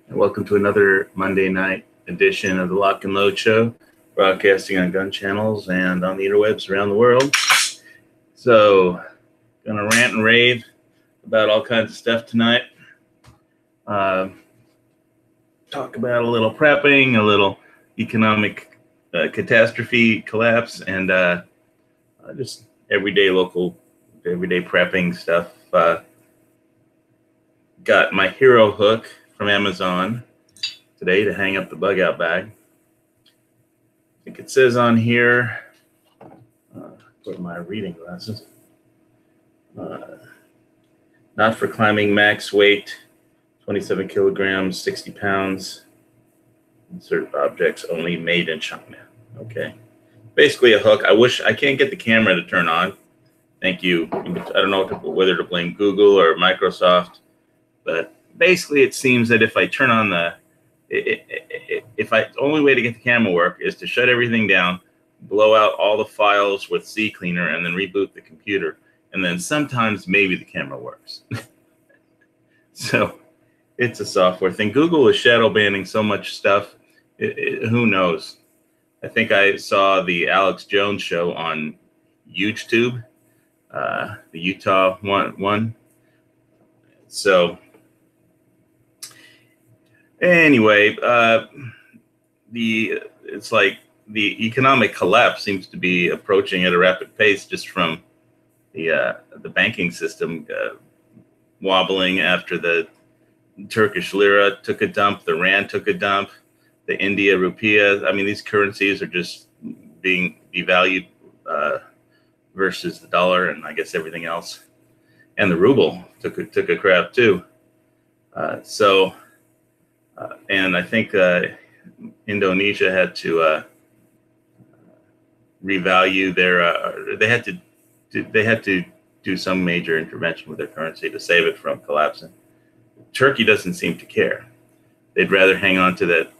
and welcome to another Monday night edition of the Lock and Load Show, broadcasting on gun channels and on the interwebs around the world. So, gonna rant and rave about all kinds of stuff tonight. Talk about a little prepping, a little economic catastrophe collapse, and just everyday prepping stuff. Got my hero hook from Amazon today to hang up the bug out bag. I think it says on here, put my reading glasses, not for climbing, max weight, 27 kilograms, 60 pounds, insert objects only, made in China. Okay. Basically a hook. I can't get the camera to turn on. Thank you. I don't know whether to blame Google or Microsoft, but basically it seems that if I turn on the only way to get the camera work is to shut everything down, blow out all the files with CCleaner, and then reboot the computer. And then sometimes maybe the camera works. So it's a software thing. Google is shadow banning so much stuff. Who knows? I think I saw the Alex Jones show on YouTube, the Utah one. So anyway, it's like the economic collapse seems to be approaching at a rapid pace, just from the banking system wobbling after the Turkish lira took a dump, the rand took a dump, the India rupiah. I mean, these currencies are just being devalued versus the dollar and I guess everything else. And the ruble took a crap too. And I think Indonesia had to revalue their. They had to do some major intervention with their currency to save it from collapsing. Turkey doesn't seem to care. They'd rather hang on to that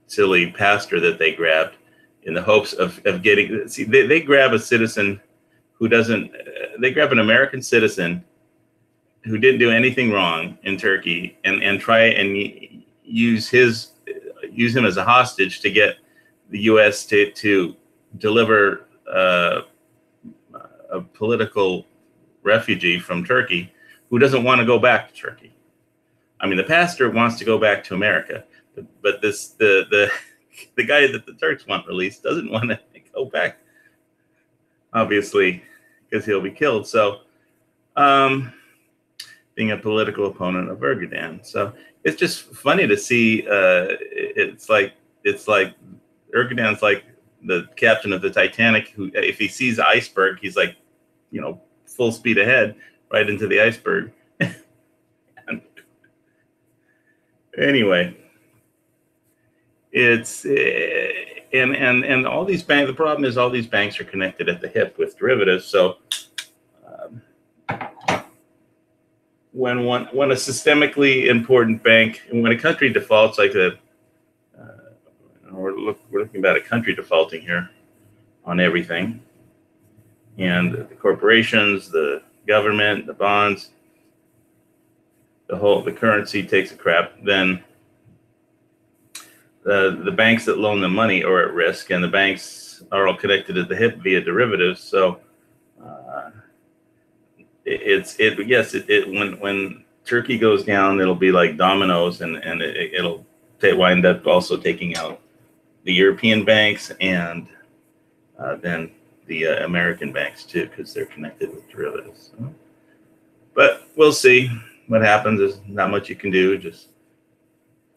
silly pastor that they grabbed in the hopes of getting. See, they grab a citizen who doesn't. They grab an American citizen who didn't do anything wrong in Turkey and try and use him as a hostage to get the U.S. to deliver a political refugee from Turkey who doesn't want to go back to Turkey. I mean, the pastor wants to go back to America, but the guy that the Turks want released doesn't want to go back, obviously, because he'll be killed. So, being a political opponent of Erdogan. So it's just funny to see. It's like Erdogan's like the captain of the Titanic, who, if he sees an iceberg, he's like, full speed ahead right into the iceberg. And anyway, it's and all these banks. The problem is all these banks are connected at the hip with derivatives. So when a systemically important bank, and when a country defaults, like we're looking at a country defaulting here on everything, and the corporations, the government, the bonds, the currency takes a crap, then the banks that loan them money are at risk, and the banks are all connected at the hip via derivatives. So when Turkey goes down, it'll be like dominoes, and it'll wind up also taking out the European banks and then the American banks too, because they're connected with derivatives. But we'll see what happens. There's not much you can do.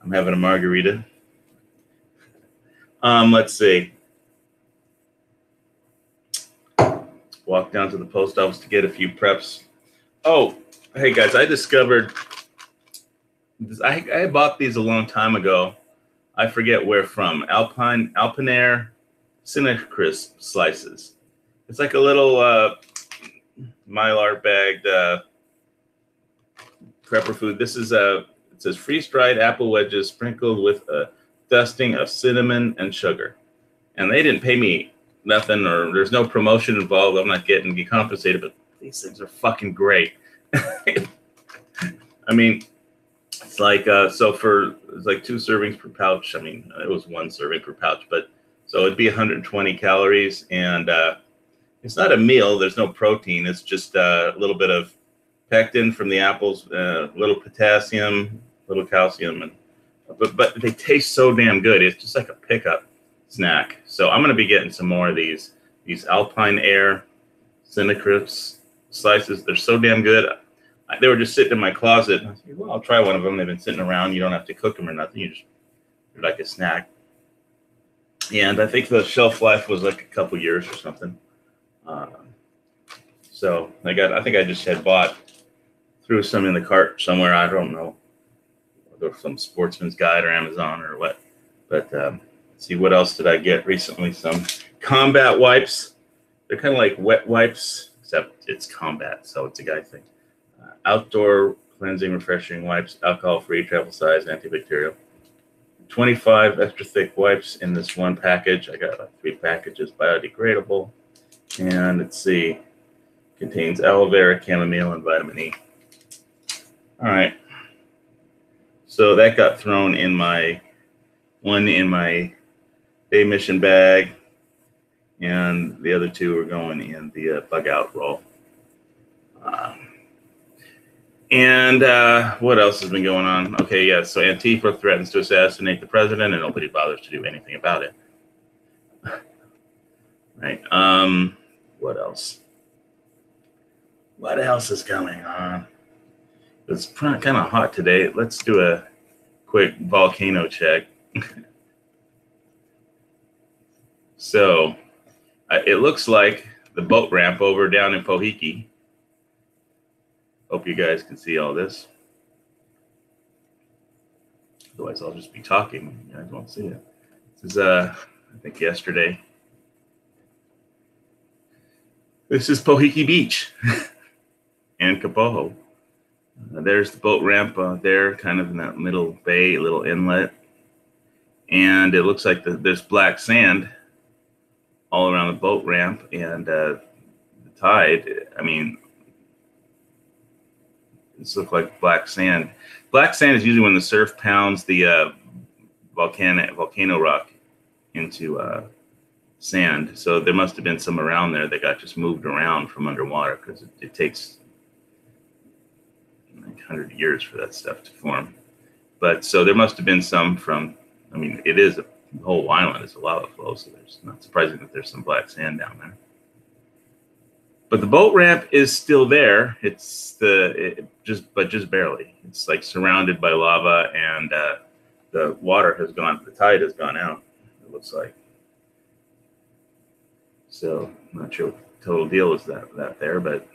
I'm having a margarita. Let's see. Walk down to the post office to get a few preps. Oh, hey guys, I discovered this. I bought these a long time ago. I forget where from. Alpinair Crisp slices. It's like a little Mylar bagged prepper food. This is it says freeze-dried apple wedges sprinkled with a dusting of cinnamon and sugar. And they didn't pay me nothing, or there's no promotion involved. I'm not getting compensated, but these things are fucking great. I mean, It's like it's like 2 servings per pouch. I mean, it was 1 serving per pouch, but so it'd be 120 calories, and it's not a meal. There's no protein. It's just a little bit of pectin from the apples, a little potassium, a little calcium, and but they taste so damn good. It's just like a pickup snack. So I'm gonna be getting some more of these Alpine Air Cinnacrisp slices. They're so damn good. They were just sitting in my closet. I said, well, I'll try one of them. They've been sitting around. You don't have to cook them or nothing. They're like a snack. And I think the shelf life was like a couple years or something. So I think I just had threw some in the cart somewhere. I don't know, whether some Sportsman's Guide or Amazon or what. But let's see, what else did I get recently? Some combat wipes. They're kind of like wet wipes, except it's combat, so it's a guy thing. Outdoor cleansing, refreshing wipes, alcohol-free, travel size, antibacterial. 25 extra thick wipes in this one package. I got like 3 packages, biodegradable. And let's see, contains aloe vera, chamomile, and vitamin E. All right. So that got thrown in my day mission bag, and the other 2 are going in the bug out roll. What else has been going on? Okay, yeah, so Antifa threatens to assassinate the president, and nobody bothers to do anything about it. Right. What else? What else is going on? It's kind of hot today. Let's do a quick volcano check. So, it looks like the boat ramp over down in Pohiki. Hope you guys can see all this. Otherwise, I'll just be talking. You guys won't see it. This is, I think, yesterday. This is Pohiki Beach and Kapoho. There's the boat ramp there, kind of in that middle bay, little inlet. And it looks like there's black sand all around the boat ramp, and the tide, I mean, this looks like black sand. Black sand is usually when the surf pounds the volcano rock into sand. So there must have been some around there that got just moved around from underwater, because it takes like 100 years for that stuff to form. But so there must have been some from, I mean, the whole island is a lava flow, so there's not surprising that there's some black sand down there. But the boat ramp is still there. It's just barely. It's like surrounded by lava, and the water has gone. The tide has gone out. It looks like. So I'm not sure what the total deal is that there, but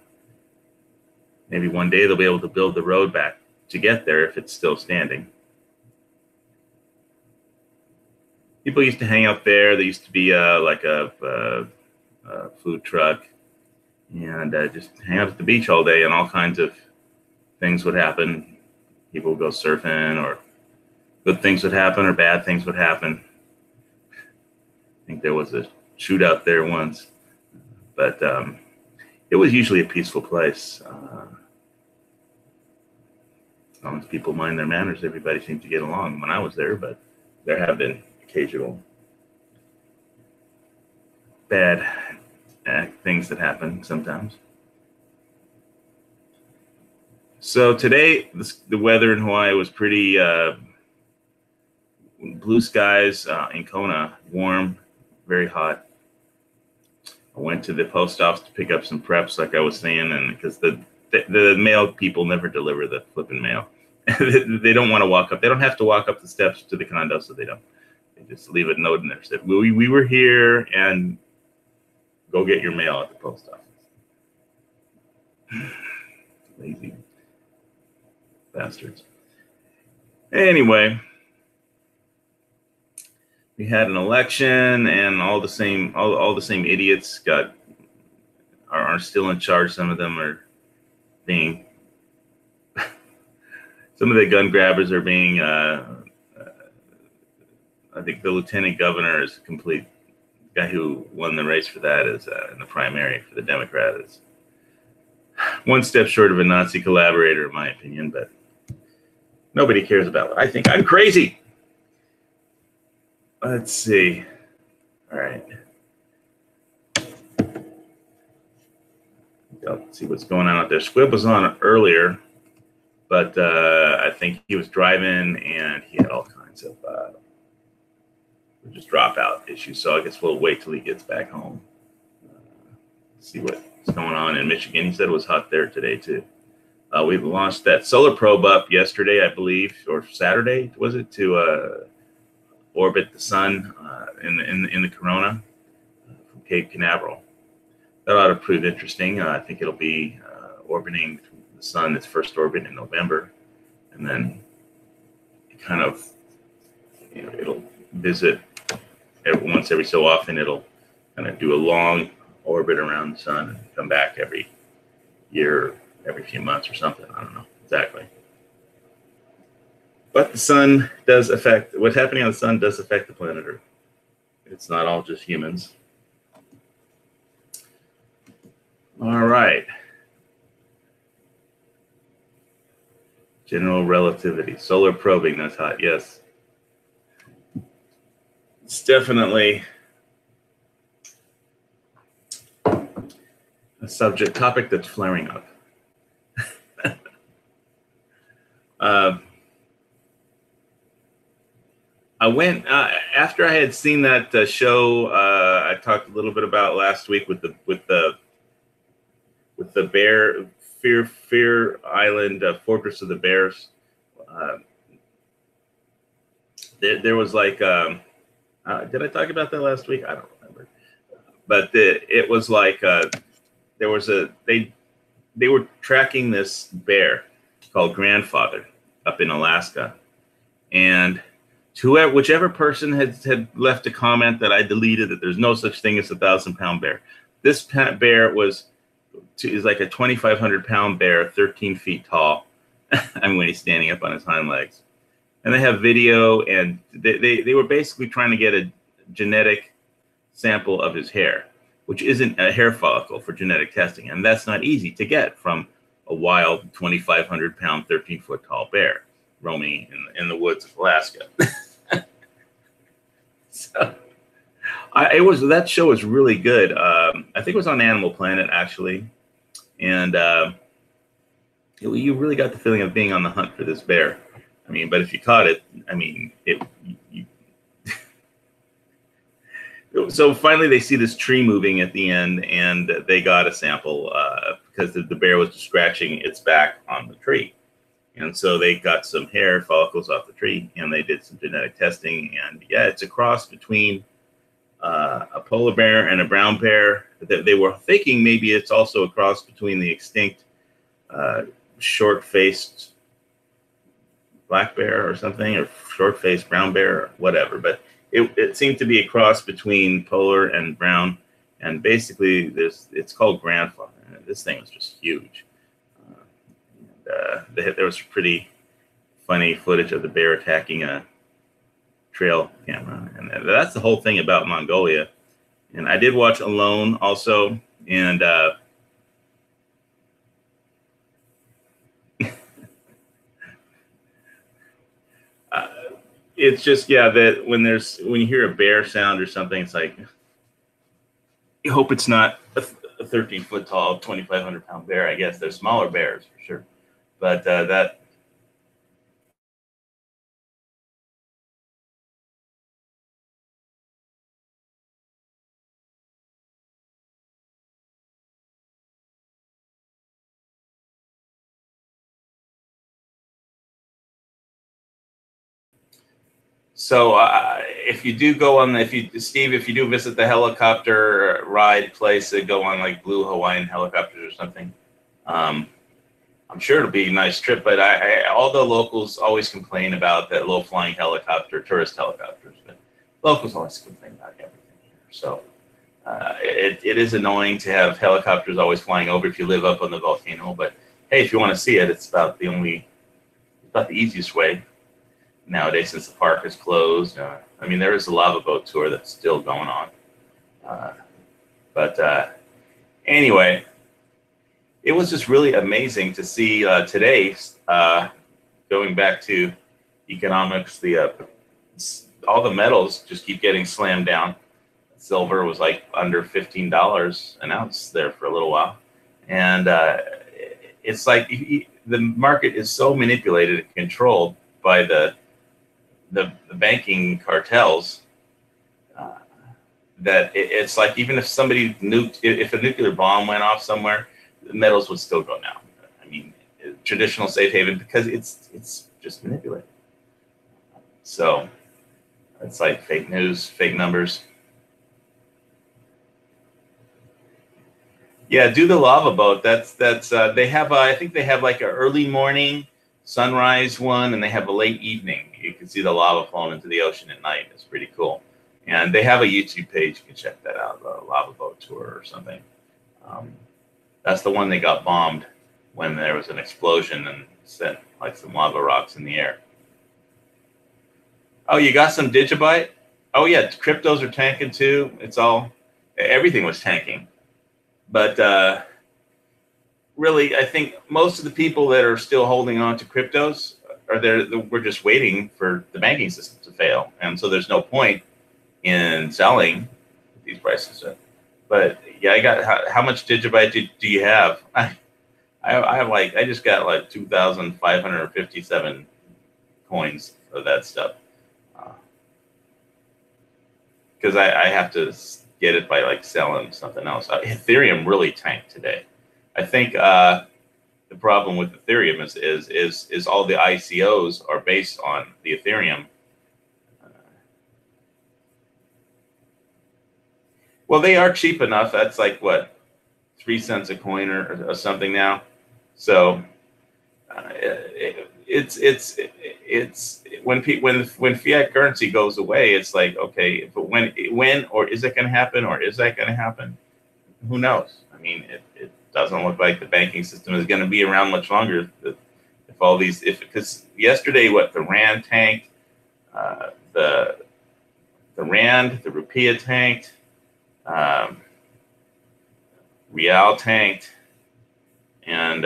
maybe one day they'll be able to build the road back to get there if it's still standing. People used to hang out there. There used to be like a food truck, and just hang out at the beach all day, and all kinds of things would happen. People would go surfing, or good things would happen, or bad things would happen. I think there was a shootout there once, but it was usually a peaceful place. As long as people mind their manners, everybody seemed to get along when I was there, but there have been occasional bad things that happen sometimes. So today, the weather in Hawaii was pretty blue skies in Kona, warm, very hot. I went to the post office to pick up some preps, like I was saying, and because the mail people never deliver the flipping mail. They don't want to walk up. They don't have to walk up the steps to the condo, so they don't. They just leave a note in there. Said, we were here, and go get your mail at the post office. Lazy bastards. Anyway, we had an election, and all the same idiots are still in charge. Some of them are being some of the gun grabbers are being I think the lieutenant governor is a complete guy who won the race for that is in the primary for the Democrat is one step short of a Nazi collaborator, in my opinion. But Nobody cares about it. I think I'm crazy. Let's see. All right. Let's see what's going on out there. Squib was on earlier, but I think he was driving and he had all kinds of just dropout issues. So I guess we'll wait till he gets back home. See what's going on in Michigan. He said it was hot there today too. We launched that solar probe up yesterday, I believe, or Saturday, was it, to orbit the sun in the corona from Cape Canaveral. That ought to prove interesting. I think it'll be orbiting the sun, its first orbit in November, and then kind of, it'll visit once every so often. It'll kind of do a long orbit around the sun and come back every year, every few months or something. I don't know exactly. But the sun does affect, what's happening on the sun does affect the planet Earth. It's not all just humans. All right. General relativity, solar probing, that's hot, yes. It's definitely a topic that's flaring up. I went after I had seen that show I talked a little bit about last week with the bear Fear Island, Fortress of the Bears. There was like, did I talk about that last week? I don't remember. But it was like there was they were tracking this bear called Grandfather up in Alaska, and whichever person had left a comment that I deleted, that there's no such thing as a 1,000-pound bear. This bear is like a 2,500-pound bear, 13 feet tall. I mean, when he's standing up on his hind legs. And they have video, and they were basically trying to get a genetic sample of his hair, which isn't a hair follicle for genetic testing. And that's not easy to get from a wild 2,500-pound, 13-foot tall bear roaming in the woods of Alaska. So that show was really good. I think it was on Animal Planet, actually. And you really got the feeling of being on the hunt for this bear. I mean, but if you caught it, I mean, So finally they see this tree moving at the end, and they got a sample because the bear was scratching its back on the tree. And so they got some hair follicles off the tree, and they did some genetic testing. And yeah, it's a cross between a polar bear and a brown bear. They were thinking maybe it's also a cross between the extinct short-faced black bear or something, or short-faced brown bear, or whatever. But it seemed to be a cross between polar and brown. And basically, it's called Grandfather. This thing was just huge. There was pretty funny footage of the bear attacking a trail camera, and that's the whole thing about Mongolia. And I did watch Alone also, and it's just, yeah, that when you hear a bear sound or something, it's like, you hope it's not a 13-foot tall, 2,500-pound bear. I guess there's smaller bears for sure. But that. So if you do go on, if you do visit the helicopter ride place, go on like Blue Hawaiian helicopters or something. I'm sure it'll be a nice trip, but all the locals always complain about that low-flying helicopter, tourist helicopters. But locals always complain about everything here. So it is annoying to have helicopters always flying over if you live up on the volcano. But hey, if you want to see it, it's about the easiest way nowadays, since the park is closed. I mean, there is a lava boat tour that's still going on. But anyway, it was just really amazing to see today going back to economics, all the metals just keep getting slammed down. Silver was like under $15 an ounce there for a little while, and it's like the market is so manipulated and controlled by the banking cartels that it's like even if somebody if a nuclear bomb went off somewhere, the metals would still go down. I mean, traditional safe haven, because it's just manipulated. So it's like fake news, fake numbers. Yeah, do the lava boat. That's they have I think they have like an early morning sunrise one, and they have a late evening. You can see the lava falling into the ocean at night. It's pretty cool. And they have a YouTube page. You can check that out, the lava boat tour or something. That's the one they got bombed when there was an explosion and sent like some lava rocks in the air. Oh, you got some Digibyte? Oh yeah, cryptos are tanking too. Everything was tanking. But really, I think most of the people that are still holding on to cryptos are there. We're just waiting for the banking system to fail, and so there's no point in selling these prices. But yeah, I got how much Digibyte do you have? I have I just got like 2,557 coins of that stuff because I have to get it by like selling something else. Ethereum really tanked today. I think the problem with Ethereum is all the ICOs are based on the Ethereum. Well, they are cheap enough. That's like what, 3 cents a coin or something now. So it's when fiat currency goes away, it's like, okay, but when or is it going to happen, or is that going to happen? Who knows? I mean, it doesn't look like the banking system is going to be around much longer. Because yesterday, the Rand tanked, the Rand, the Rupiah tanked, Real tanked, and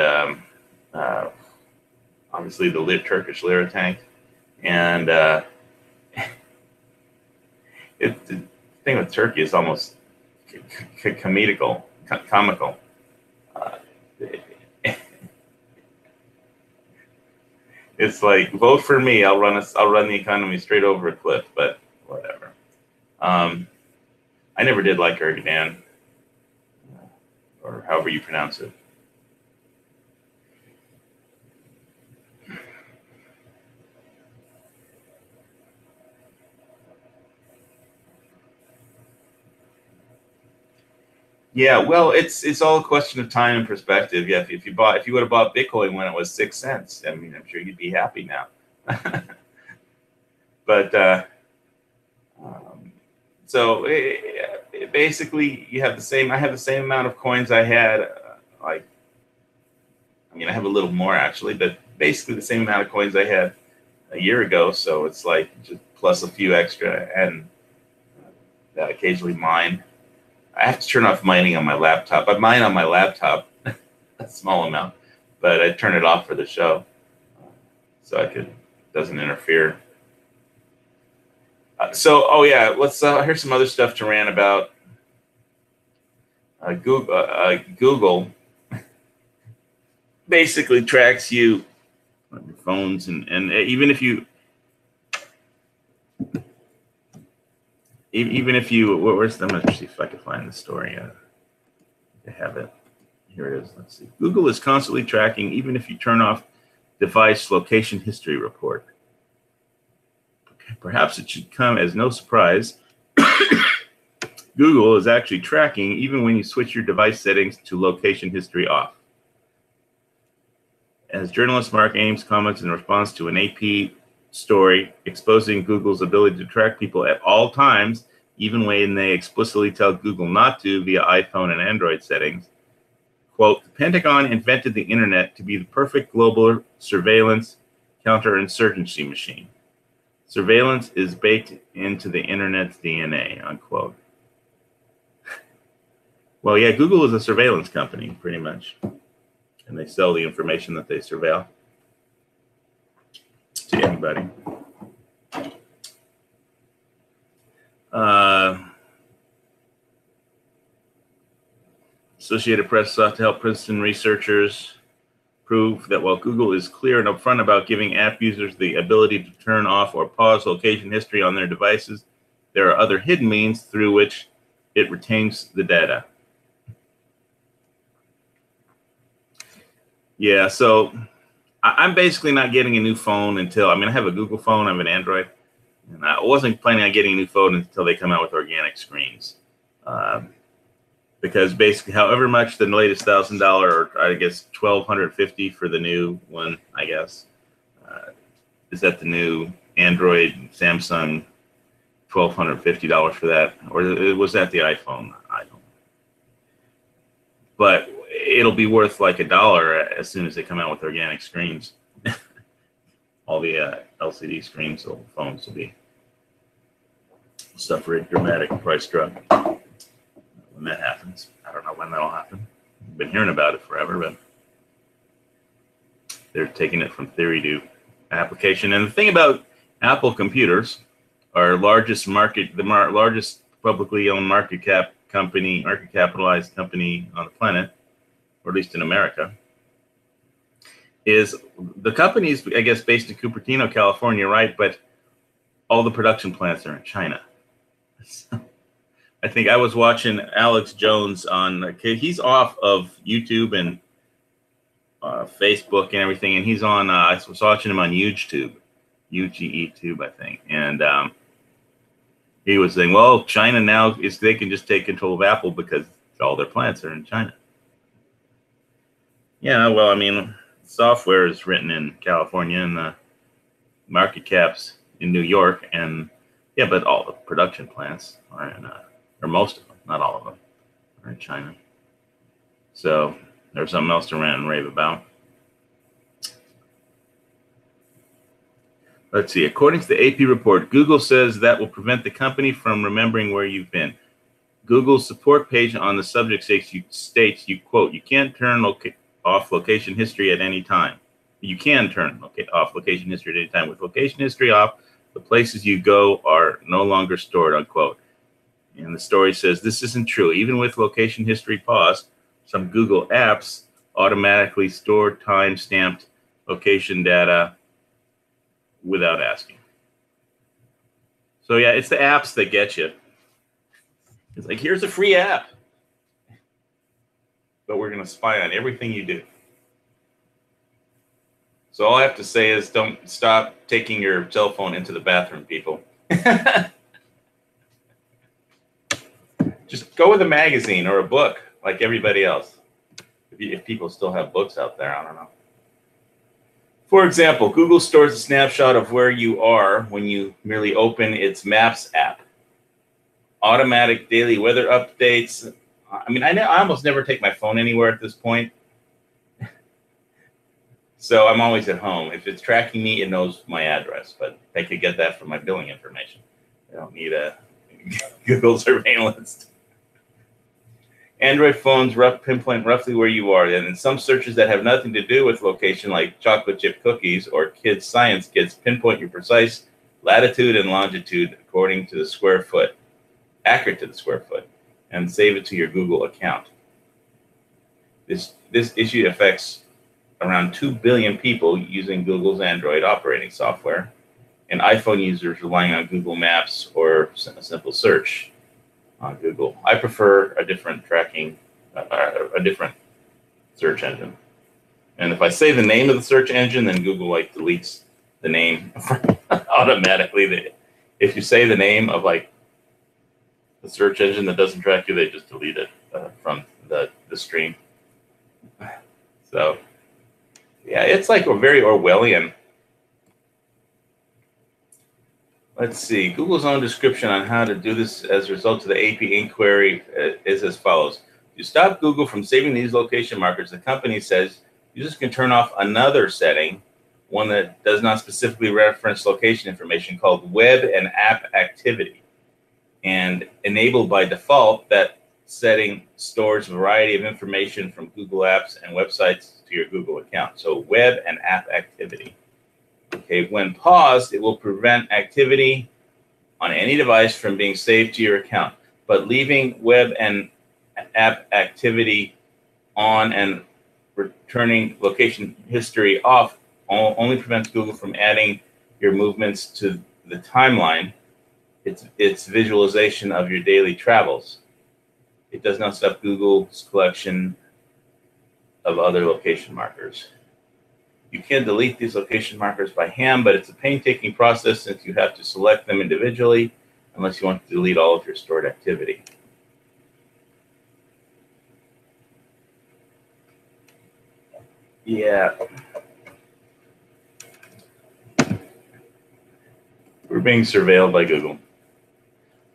obviously the Turkish lira tanked, and the thing with Turkey is almost comical. It's like, vote for me, I'll run the economy straight over a cliff, but whatever. I never did like Erdogan, or however you pronounce it. Yeah, well, it's all a question of time and perspective. Yeah, if you would have bought Bitcoin when it was 6 cents, I mean, I'm sure you'd be happy now. But so basically, you have the same. I have the same amount of coins I had. I have a little more actually, but basically the same amount of coins I had a year ago. So it's like just plus a few extra, and that occasionally mine. I have to turn off mining on my laptop. I mine on my laptop, a small amount, but I turn it off for the show, so it doesn't interfere. Let's here's some other stuff to rant about. Google basically tracks you on your phones, and even if you I'm gonna see if I can find the story. I have it. Here it is. Let's see. Google is constantly tracking, even if you turn off device location history report. Okay, perhaps it should come as no surprise. Google is actually tracking even when you switch your device settings to location history off. As journalist Mark Ames comments in response to an AP story exposing Google's ability to track people at all times, even when they explicitly tell Google not to via iPhone and Android settings. Quote, the Pentagon invented the internet to be the perfect global surveillance counterinsurgency machine. Surveillance is baked into the internet's DNA, unquote. Well, yeah, Google is a surveillance company, pretty much. And they sell the information that they surveil. buddy. Associated Press sought to help Princeton researchers prove that while Google is clear and upfront about giving app users the ability to turn off or pause location history on their devices, there are other hidden means through which it retains the data. Yeah, so I'm basically not getting a new phone until, I have a Google phone, I have an Android, and I wasn't planning on getting a new phone until they come out with organic screens. Because basically, however much the latest $1,000, or I guess $1,250 for the new one, I guess, is that the new Android, Samsung, $1,250 for that, or was that the iPhone? I don't know. But it'll be worth like $1 as soon as they come out with organic screens. All the LCD screens, so phones will be suffer a dramatic price drop when that happens. I don't know when that'll happen. I've been hearing about it forever, but they're taking it from theory to application. And the thing about Apple computers, our largest largest publicly owned market capitalized company on the planet, or at least in America, is the company's, I guess, based in Cupertino, California, right? But all the production plants are in China. So, I think I was watching Alex Jones on, he's off of YouTube and Facebook and everything, and he's on, I was watching him on YouTube, UGE-tube, I think, and he was saying, well, China now, they can just take control of Apple because all their plants are in China. Yeah, well, software is written in California and the market caps in New York, and yeah, but all the production plants are in, or most of them, not all of them, are in China. So there's something else to rant and rave about. Let's see. According to the AP report, Google says that will prevent the company from remembering where you've been. Google's support page on the subject states, you quote, you can't turn off location history at any time. You can turn off location history at any time. With location history off, the places you go are no longer stored, unquote. And the story says this isn't true. Even with location history paused, some Google apps automatically store time-stamped location data without asking. So yeah, it's the apps that get you. It's like, here's a free app, but we're going to spy on everything you do. So all I have to say is don't stop taking your cell phone into the bathroom, people. Just go with a magazine or a book like everybody else. If people still have books out there, I don't know. For example, Google stores a snapshot of where you are when you merely open its Maps app. Automatic daily weather updates. I almost never take my phone anywhere at this point. So I'm always at home. If it's tracking me, it knows my address, but I could get that from my billing information. I don't need a Google surveillance. Android phones pinpoint roughly where you are. And in some searches that have nothing to do with location, like chocolate chip cookies or kids' science kits, pinpoint your precise latitude and longitude according to the square foot, accurate to the square foot, and save it to your Google account. This issue affects around 2 billion people using Google's Android operating software, and iPhone users relying on Google Maps or a simple search on Google. I prefer a different a different search engine. And if I say the name of the search engine, then Google deletes the name automatically. If you say the name of the search engine that doesn't track you, they just delete it from the stream. So yeah, it's like a very Orwellian. Let's see. Google's own description on how to do this as a result of the AP inquiry is as follows. To stop Google from saving these location markers, the company says users can turn off another setting, one that does not specifically reference location information, called Web and App Activity. And enabled by default, that setting stores a variety of information from Google Apps and websites to your Google account. So Web and App Activity. Okay, when paused, it will prevent activity on any device from being saved to your account, but leaving web and app activity on and returning location history off only prevents Google from adding your movements to the timeline. It's visualization of your daily travels. It does not stop Google's collection of other location markers. You can delete these location markers by hand, but it's a painstaking process since you have to select them individually unless you want to delete all of your stored activity. Yeah. We're being surveilled by Google.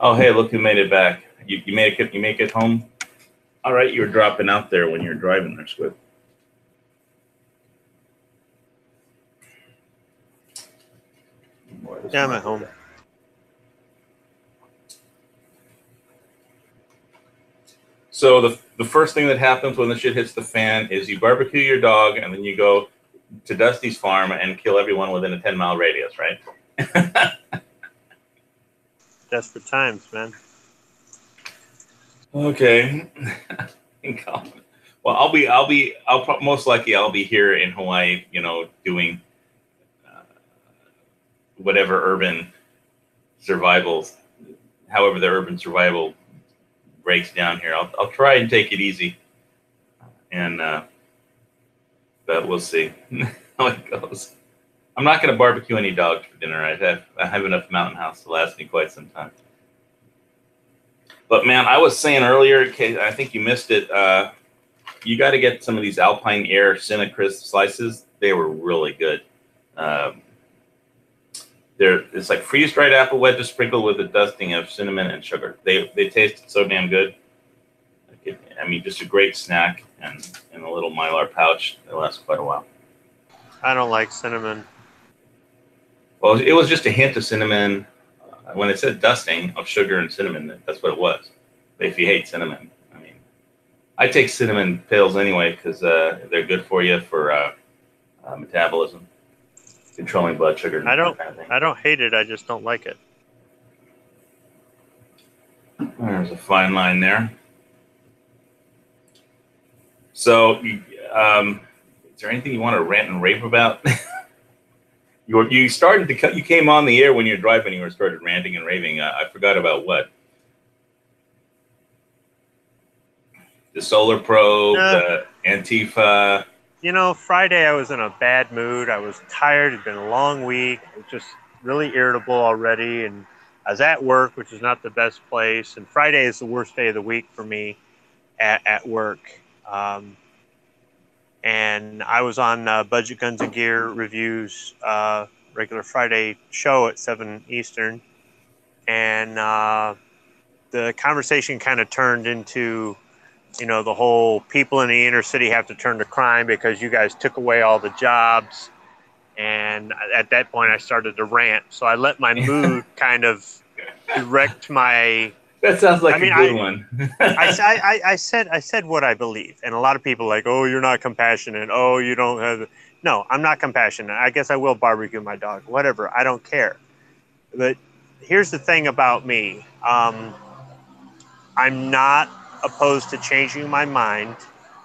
Oh, hey, look who made it back. You make it home? All right, you were dropping out there when you were driving there, Squid. Yeah, I'm at home. So the first thing that happens when the shit hits the fan is you barbecue your dog, and then you go to Dusty's farm and kill everyone within a 10-mile radius, right? Desperate times, man. Okay. Well, most likely I'll be here in Hawaii, doing whatever urban survival, however the urban survival breaks down here. I'll try and take it easy, and but we'll see how it goes. I'm not going to barbecue any dogs for dinner. I have enough Mountain House to last me quite some time. But man, I was saying earlier, I think you missed it. You got to get some of these Alpine Air Cinnacrisp slices. They were really good. It's like freeze-dried apple wedges sprinkled with a dusting of cinnamon and sugar. They tasted so damn good. Just a great snack, and in a little Mylar pouch. They last quite a while. I don't like cinnamon. Well, it was just a hint of cinnamon. When it said dusting of sugar and cinnamon, that's what it was. If you hate cinnamon, I take cinnamon pills anyway because they're good for you for metabolism, controlling blood sugar. I don't hate it. I just don't like it. There's a fine line there. So, is there anything you want to rant and rave about? You came on the air when you were driving. You started ranting and raving. I forgot about what. The solar probe, the Antifa. Friday I was in a bad mood. I was tired. It'd been a long week. I was just really irritable already, and I was at work, which is not the best place. And Friday is the worst day of the week for me at work. And I was on Budget Guns and Gear Reviews regular Friday show at 7 Eastern. And the conversation kind of turned into, the whole people in the inner city have to turn to crime because you guys took away all the jobs. And at that point, I started to rant. So I let my mood kind of direct my... That sounds like a good one. I said what I believe. And a lot of people are like, oh, you're not compassionate. Oh, you don't have... No, I'm not compassionate. I guess I will barbecue my dog. Whatever. I don't care. But here's the thing about me. I'm not opposed to changing my mind.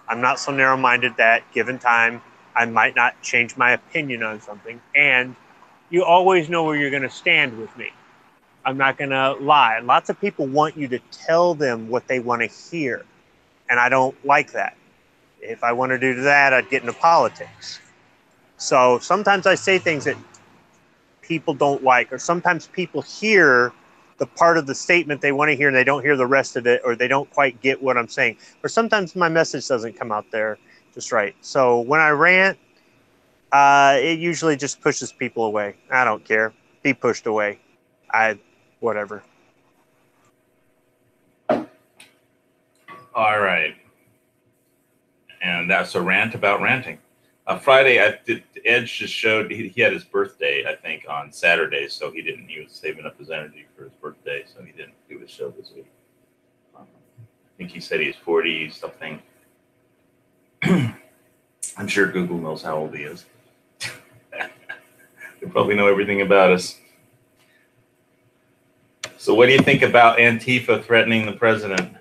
I'm not so narrow-minded that given time, I might not change my opinion on something. And you always know where you're going to stand with me. I'm not going to lie. Lots of people want you to tell them what they want to hear. And I don't like that. If I want to do that, I'd get into politics. So sometimes I say things that people don't like, or sometimes people hear the part of the statement they want to hear and they don't hear the rest of it, or they don't quite get what I'm saying. Or sometimes my message doesn't come out there just right. So when I rant, it usually just pushes people away. I don't care. Be pushed away. Whatever. All right. And that's a rant about ranting. Friday, Edge just showed he had his birthday, I think, on Saturday, so he was saving up his energy for his birthday, so he didn't do his show this week. I think he said he's 40 something. I'm sure Google knows how old he is. They probably know everything about us. So what do you think about Antifa threatening the president?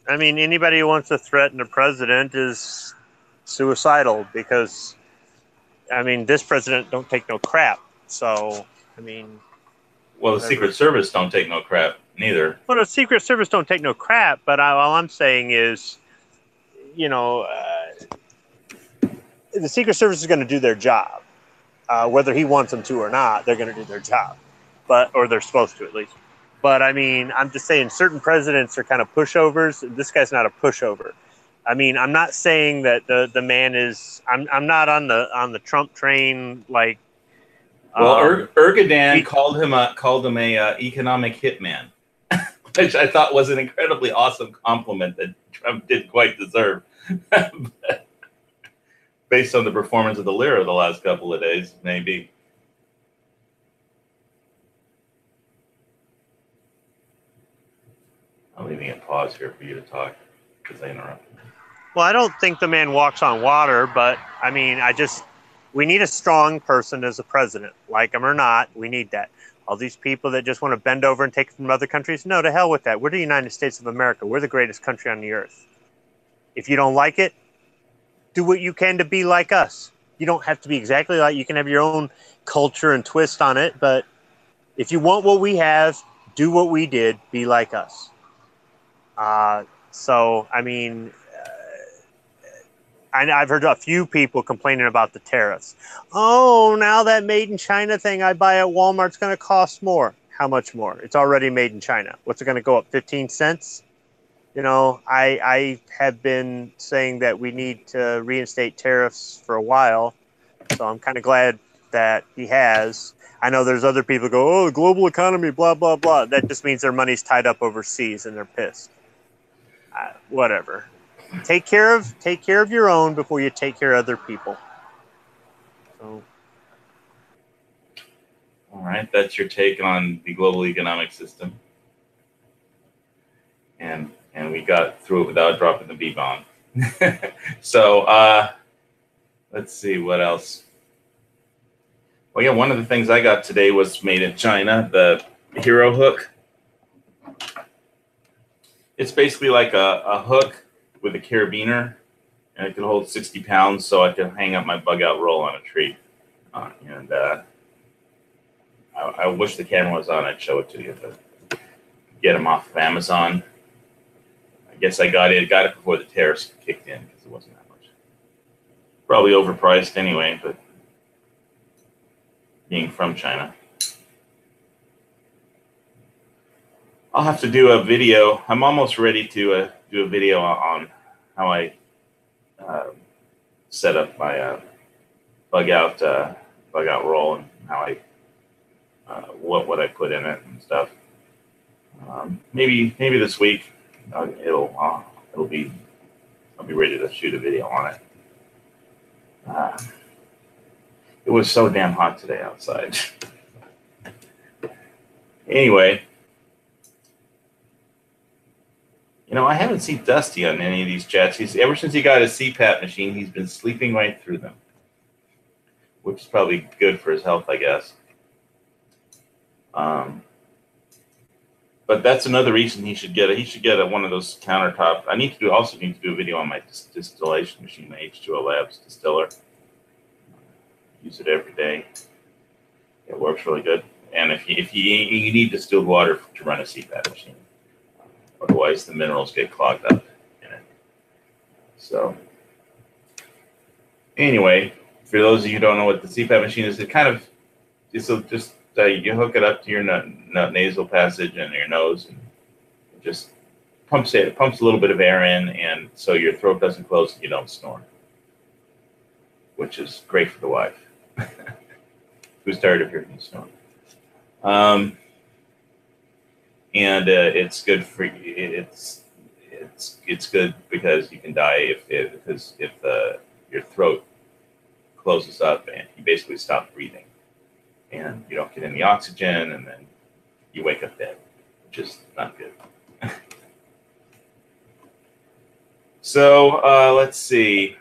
I mean, anybody who wants to threaten the president is suicidal because, I mean, this president don't take no crap. So, I mean... Well, the Secret Service don't take no crap, neither. Well, the Secret Service don't take no crap, but all I'm saying is, you know, the Secret Service is going to do their job. Whether he wants them to or not, they're going to do their job. Or they're supposed to, at least. But, I mean, I'm just saying certain presidents are kind of pushovers. This guy's not a pushover. I mean, I'm not saying that the man is... I'm not on the Trump train, like... Well, Erdogan called him a economic hitman, which I thought was an incredibly awesome compliment that Trump didn't quite deserve, based on the performance of the lira the last couple of days, maybe. I'm leaving a pause here for you to talk because I interrupted. Well, I don't think the man walks on water, but I mean, we need a strong person as a president. Like him or not, we need that. All these people that just want to bend over and take it from other countries, no, to hell with that. We're the United States of America. We're the greatest country on the earth. If you don't like it, do what you can to be like us. You don't have to be exactly like, you can have your own culture and twist on it, but if you want what we have, do what we did, be like us. So, I mean... I've heard a few people complaining about the tariffs. Oh, now that made in China thing I buy at Walmart's going to cost more. How much more? It's already made in China. What's it going to go up 15 cents? You know, I have been saying that we need to reinstate tariffs for a while. So I'm kind of glad that he has. I know there's other people who go, oh, global economy, blah, blah, blah. That just means their money's tied up overseas and they're pissed. Whatever. Take care of your own before you take care of other people. So. All right, that's your take on the global economic system, and we got through it without dropping the B-bomb. So let's see what else. Well, yeah, one of the things I got today was made in China. The Hero hook. It's basically like a hook with a carabiner, and it can hold 60 pounds, so I can hang up my bug-out roll on a tree. I wish the camera was on. I'd show it to you, but get them off of Amazon. I guess I got it before the tariffs kicked in because it wasn't that much. Probably overpriced anyway, but being from China. I'll have to do a video. I'm almost ready to do a video on how I set up my bug out roll and how I what I put in it and stuff. Maybe this week I'll be ready to shoot a video on it. It was so damn hot today outside. Anyway. You know, I haven't seen Dusty on any of these chats. Ever since he got his CPAP machine, he's been sleeping right through them, which is probably good for his health, I guess. But that's another reason he should get one of those countertop. I also need to do a video on my distillation machine, my H2O Labs distiller. Use it every day. It works really good. And if you need distilled water to run a CPAP machine. Otherwise, the minerals get clogged up in it. So, anyway, for those of you who don't know what the CPAP machine is, you hook it up to your nasal passage and your nose, and it just pumps a little bit of air in, and so your throat doesn't close and you don't snore, which is great for the wife, who's tired of hearing you snore. And it's good for it's good because you can die if your throat closes up and you basically stop breathing, and you don't get any oxygen, and then you wake up dead, which is not good. So let's see.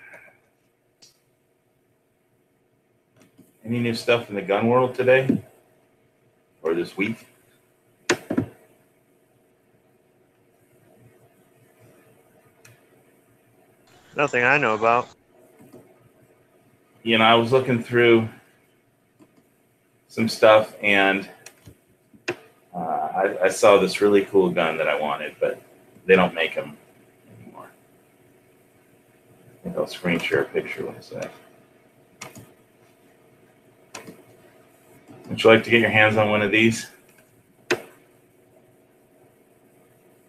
Any new stuff in the gun world today or this week? Nothing I know about. You know, I was looking through some stuff, and I saw this really cool gun that I wanted, but they don't make them anymore. I think I'll screen share a picture one sec. Would you like to get your hands on one of these?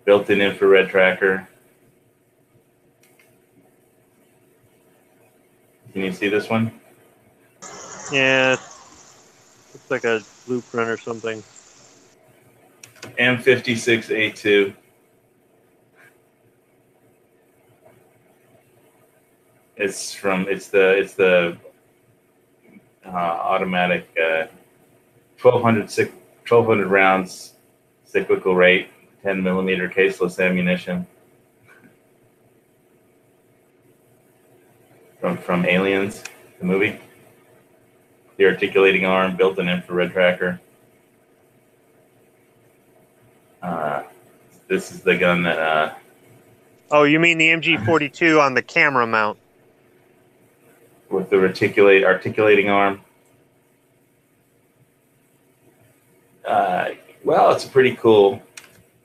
Built-in infrared tracker. Can you see this one? Yeah, looks like a blueprint or something. M56A2. It's the automatic 1200 rounds, cyclical rate, 10 millimeter caseless ammunition from Aliens, the movie. The articulating arm, built-in infrared tracker. This is the gun that. Oh, you mean the MG42 on the camera mount? With the articulating arm. Well, it's a pretty cool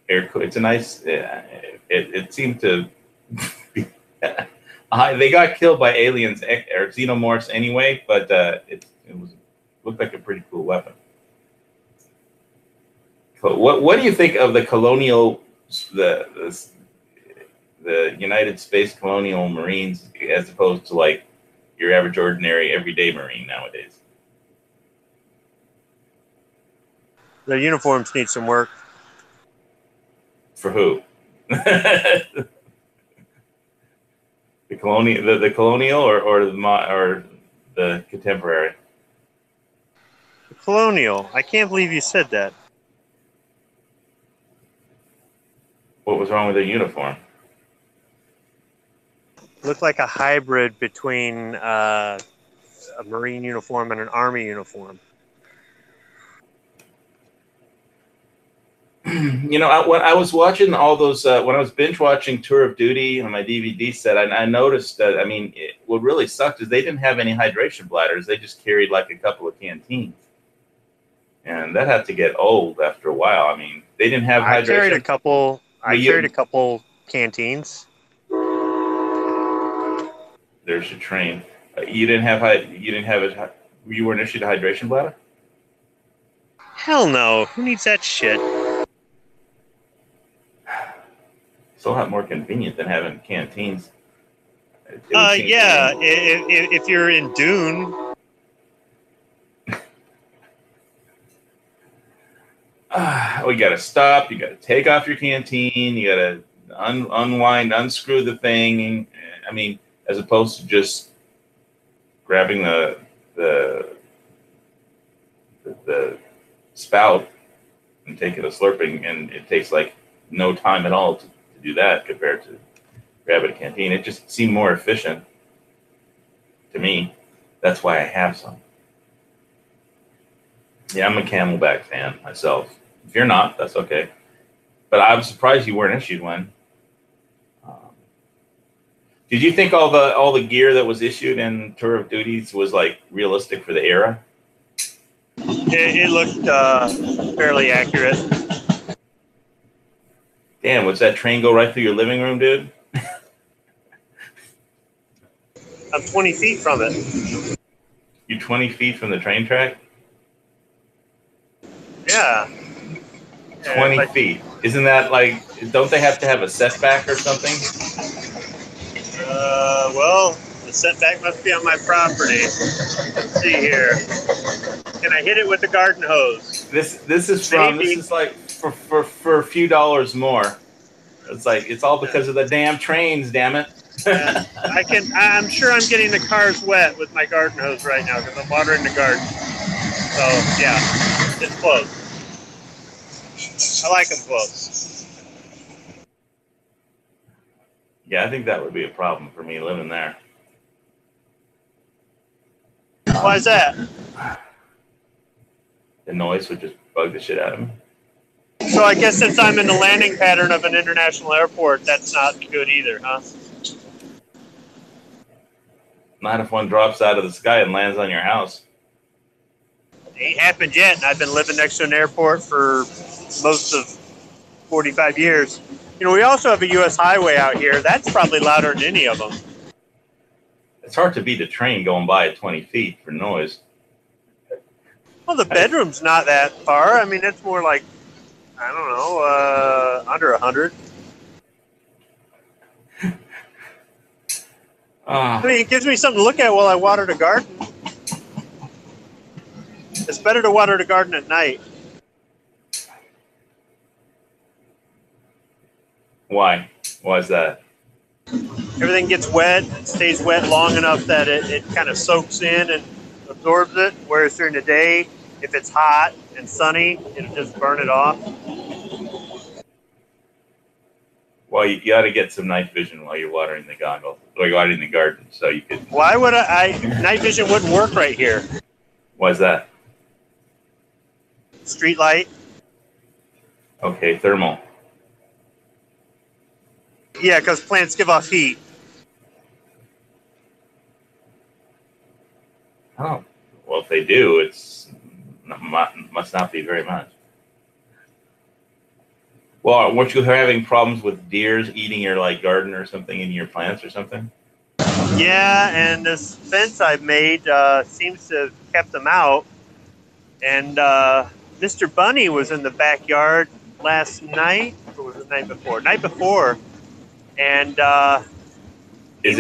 it's a nice. It seemed to. They got killed by aliens or xenomorphs anyway, but it looked like a pretty cool weapon. What do you think of the colonial, the United States colonial Marines as opposed to like your average, ordinary, everyday Marine nowadays? Their uniforms need some work. For who? The colonial or the contemporary? The colonial. I can't believe you said that. What was wrong with their uniform? Looked like a hybrid between a Marine uniform and an Army uniform. You know, when I was watching all those, when I was binge watching Tour of Duty on my DVD set, I noticed that, I mean, what really sucked is they didn't have any hydration bladders. They just carried like a couple of canteens. And that had to get old after a while. I mean, they didn't have hydration. I carried a couple canteens. There's your train. You weren't issued a hydration bladder? Hell no. Who needs that shit? It's a lot more convenient than having canteens. Yeah. If you're in Dune. We got to stop. You got to take off your canteen. You got to unwind, unscrew the thing. I mean, as opposed to just grabbing the spout and taking a slurping, and it takes like no time at all to do that compared to grabbing a canteen. It just seemed more efficient to me. That's why I have some. Yeah, I'm a Camelback fan myself. If you're not, that's okay. But I'm surprised you weren't issued one. Did you think all the gear that was issued in Tour of Duties was like realistic for the era? It looked fairly accurate. Damn, was that train go right through your living room, dude? I'm 20 feet from it. You're 20 feet from the train track? Yeah. 20 feet. Isn't that like, don't they have to have a setback or something? Well, the setback must be on my property. Let's see here. Can I hit it with the garden hose? This is like for a few dollars more. It's like, it's all because of the damn trains, damn it. I'm sure I'm getting the cars wet with my garden hose right now because I'm watering the garden. So yeah, it's close. I like them close. Yeah, I think that would be a problem for me living there. Why is that? The noise would just bug the shit out of me. So I guess since I'm in the landing pattern of an international airport, that's not good either, huh? Not if one drops out of the sky and lands on your house. It ain't happened yet, and I've been living next to an airport for most of 45 years. You know, we also have a U.S. highway out here. That's probably louder than any of them. It's hard to beat a train going by at 20 feet for noise. Well, the bedroom's not that far. I mean, it's more like, I don't know, under 100. I mean, it gives me something to look at while I water the garden. It's better to water the garden at night. Why? Why is that? Everything gets wet, stays wet long enough that it kind of soaks in and absorbs it, whereas during the day, if it's hot and sunny, it'll just burn it off. Well, you got to get some night vision while you're watering the garden, so you could. Why would night vision wouldn't work right here. Why is that? Street light. Okay, thermal. Yeah, because plants give off heat. Oh, well, if they do, it's must not be very much. Well, weren't you having problems with deers eating your garden or something in your plants or something? Yeah, and this fence I've made seems to have kept them out. And Mr. Bunny was in the backyard last night, or was it the night before? Night before, and he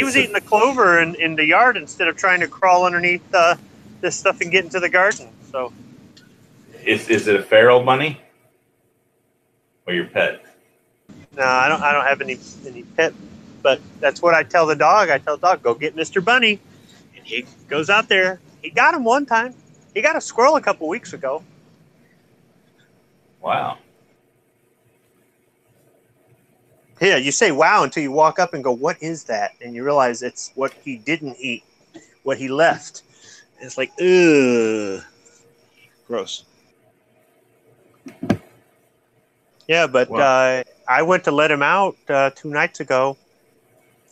was eating the clover in the yard instead of trying to crawl underneath this stuff and get into the garden. So, is it a feral bunny? Or your pet? No, I don't have any pet, but that's what I tell the dog. I tell the dog, go get Mr. Bunny, and he goes out there. He got him one time. He got a squirrel a couple weeks ago. Wow. Yeah, you say wow until you walk up and go, what is that? And you realize it's what he didn't eat, what he left. And it's like, ugh, gross. Yeah, but wow. I went to let him out 2 nights ago,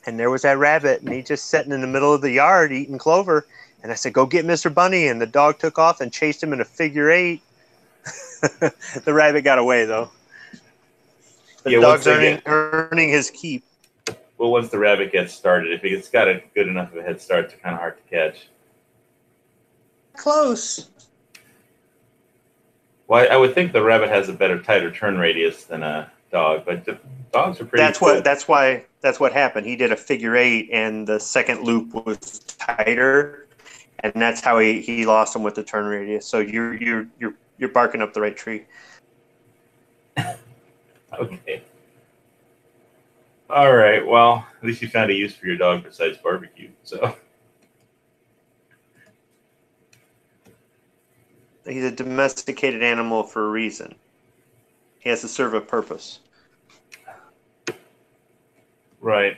and there was that rabbit, and he just sitting in the middle of the yard eating clover. And I said, go get Mr. Bunny, and the dog took off and chased him in a figure 8. The rabbit got away, though. The dog's earning his keep. Well, once the rabbit gets started, if it's got a good enough of a head start, it's kind of hard to catch. Close. Well, I would think the rabbit has a tighter turn radius than a dog, but the dogs are pretty. That's what happened. He did a figure 8, and the second loop was tighter, and that's how he lost him with the turn radius. So you're barking up the right tree. Okay. All right. Well, at least you found a use for your dog besides barbecue. So. He's a domesticated animal for a reason. He has to serve a purpose. Right.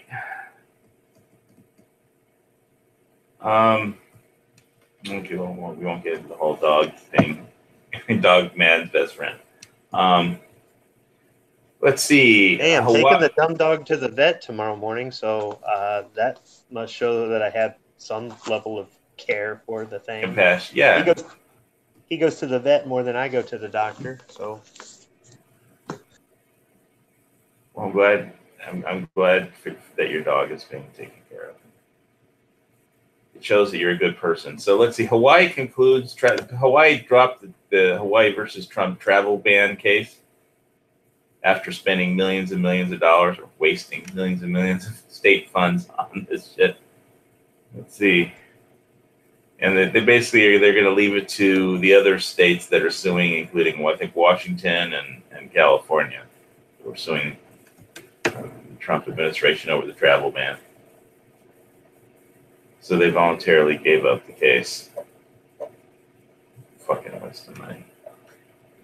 Okay, well, we won't get into the whole dog thing. Dog man's best friend. Let's see. Hey, I'm taking the dumb dog to the vet tomorrow morning, so that must show that I have some level of care for the thing. Compassion, yeah. He goes to the vet more than I go to the doctor, so. Well, I'm glad that your dog is being taken care of. It shows that you're a good person. So let's see. Hawaii concludes. Hawaii dropped the Hawaii versus Trump travel ban case after spending millions and millions of dollars, or wasting millions and millions of state funds on this shit. Let's see. And they're going to leave it to the other states that are suing, including, I think, Washington and California, who are suing the Trump administration over the travel ban. So they voluntarily gave up the case. Fucking waste of money.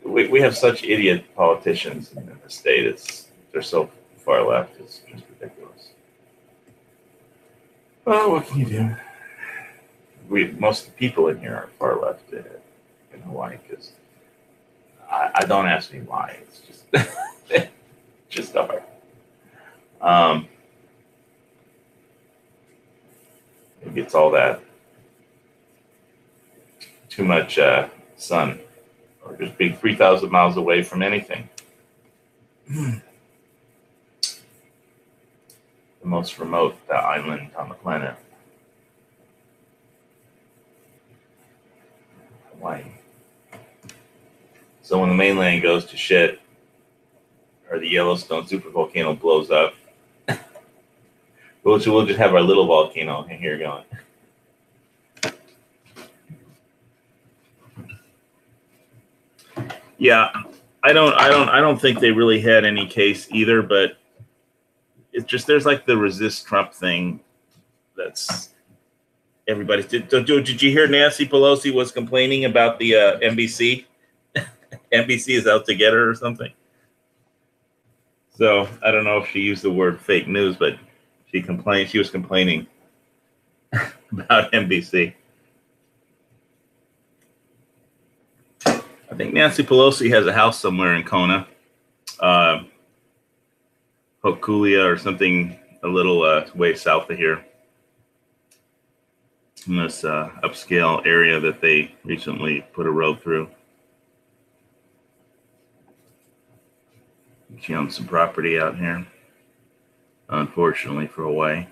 We have such idiot politicians in the state. They're so far left. It's just ridiculous. Well, what can you do? Most of the people in here are far left. in Hawaii because I don't ask me why. It's just just hard. Maybe it's all that too much sun, or just being 3,000 miles away from anything. The most remote island on the planet. Hawaii. So when the mainland goes to shit, or the Yellowstone supervolcano blows up, we'll just have our little volcano here going. Yeah, I don't think they really had any case either, but it's just there's like the resist Trump thing. That's everybody. Did you hear Nancy Pelosi was complaining about the NBC? NBC is out to get her or something. So I don't know if she used the word fake news, but she complained. She was complaining about NBC. I think Nancy Pelosi has a house somewhere in Kona, Hokulia or something, a little way south of here, in this upscale area that they recently put a road through. She owns some property out here, unfortunately for Hawaii.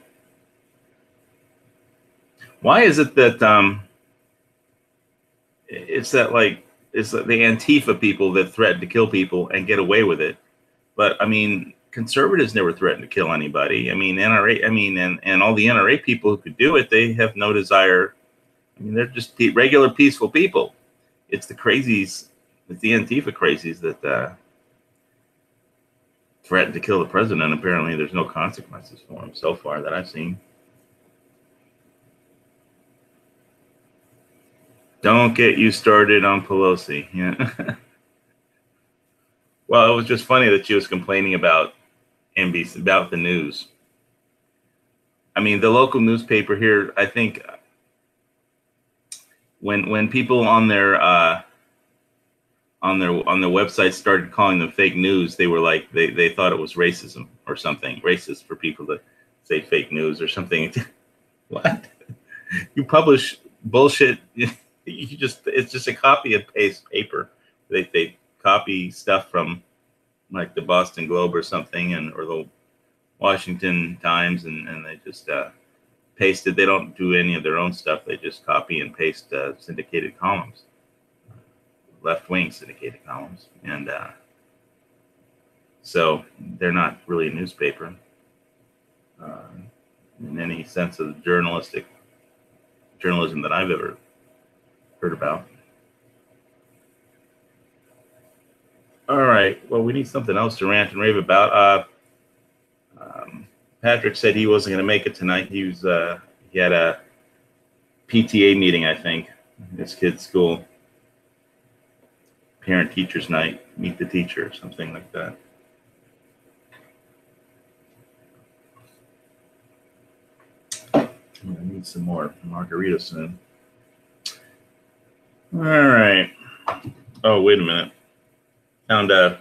Why is it that it's that like it's the Antifa people that threaten to kill people and get away with it? But I mean, conservatives never threaten to kill anybody. I mean, NRA. I mean, and all the NRA people who could do it, they have no desire. I mean, they're just regular peaceful people. It's the crazies, it's the Antifa crazies that threatened to kill the president. Apparently, there's no consequences for him so far that I've seen. Don't get you started on Pelosi. Yeah. Well, it was just funny that she was complaining about NBC, about the news. I mean, the local newspaper here, I think when people on their website started calling them fake news, they were like they thought it was racism or something, racist for people to say fake news or something. What? You publish bullshit. It's just a copy and paste paper. They copy stuff from like the Boston Globe or something, or the Washington Times, and they just paste it. They don't do any of their own stuff. They just copy and paste syndicated columns, left-wing syndicated columns, and so they're not really a newspaper in any sense of journalism that I've ever heard about. All right. Well, we need something else to rant and rave about. Patrick said he wasn't going to make it tonight. He had a PTA meeting, I think, his kid's school. Parent teachers night, meet the teacher, something like that. I need some more margarita soon. All right. Oh, wait a minute. Found a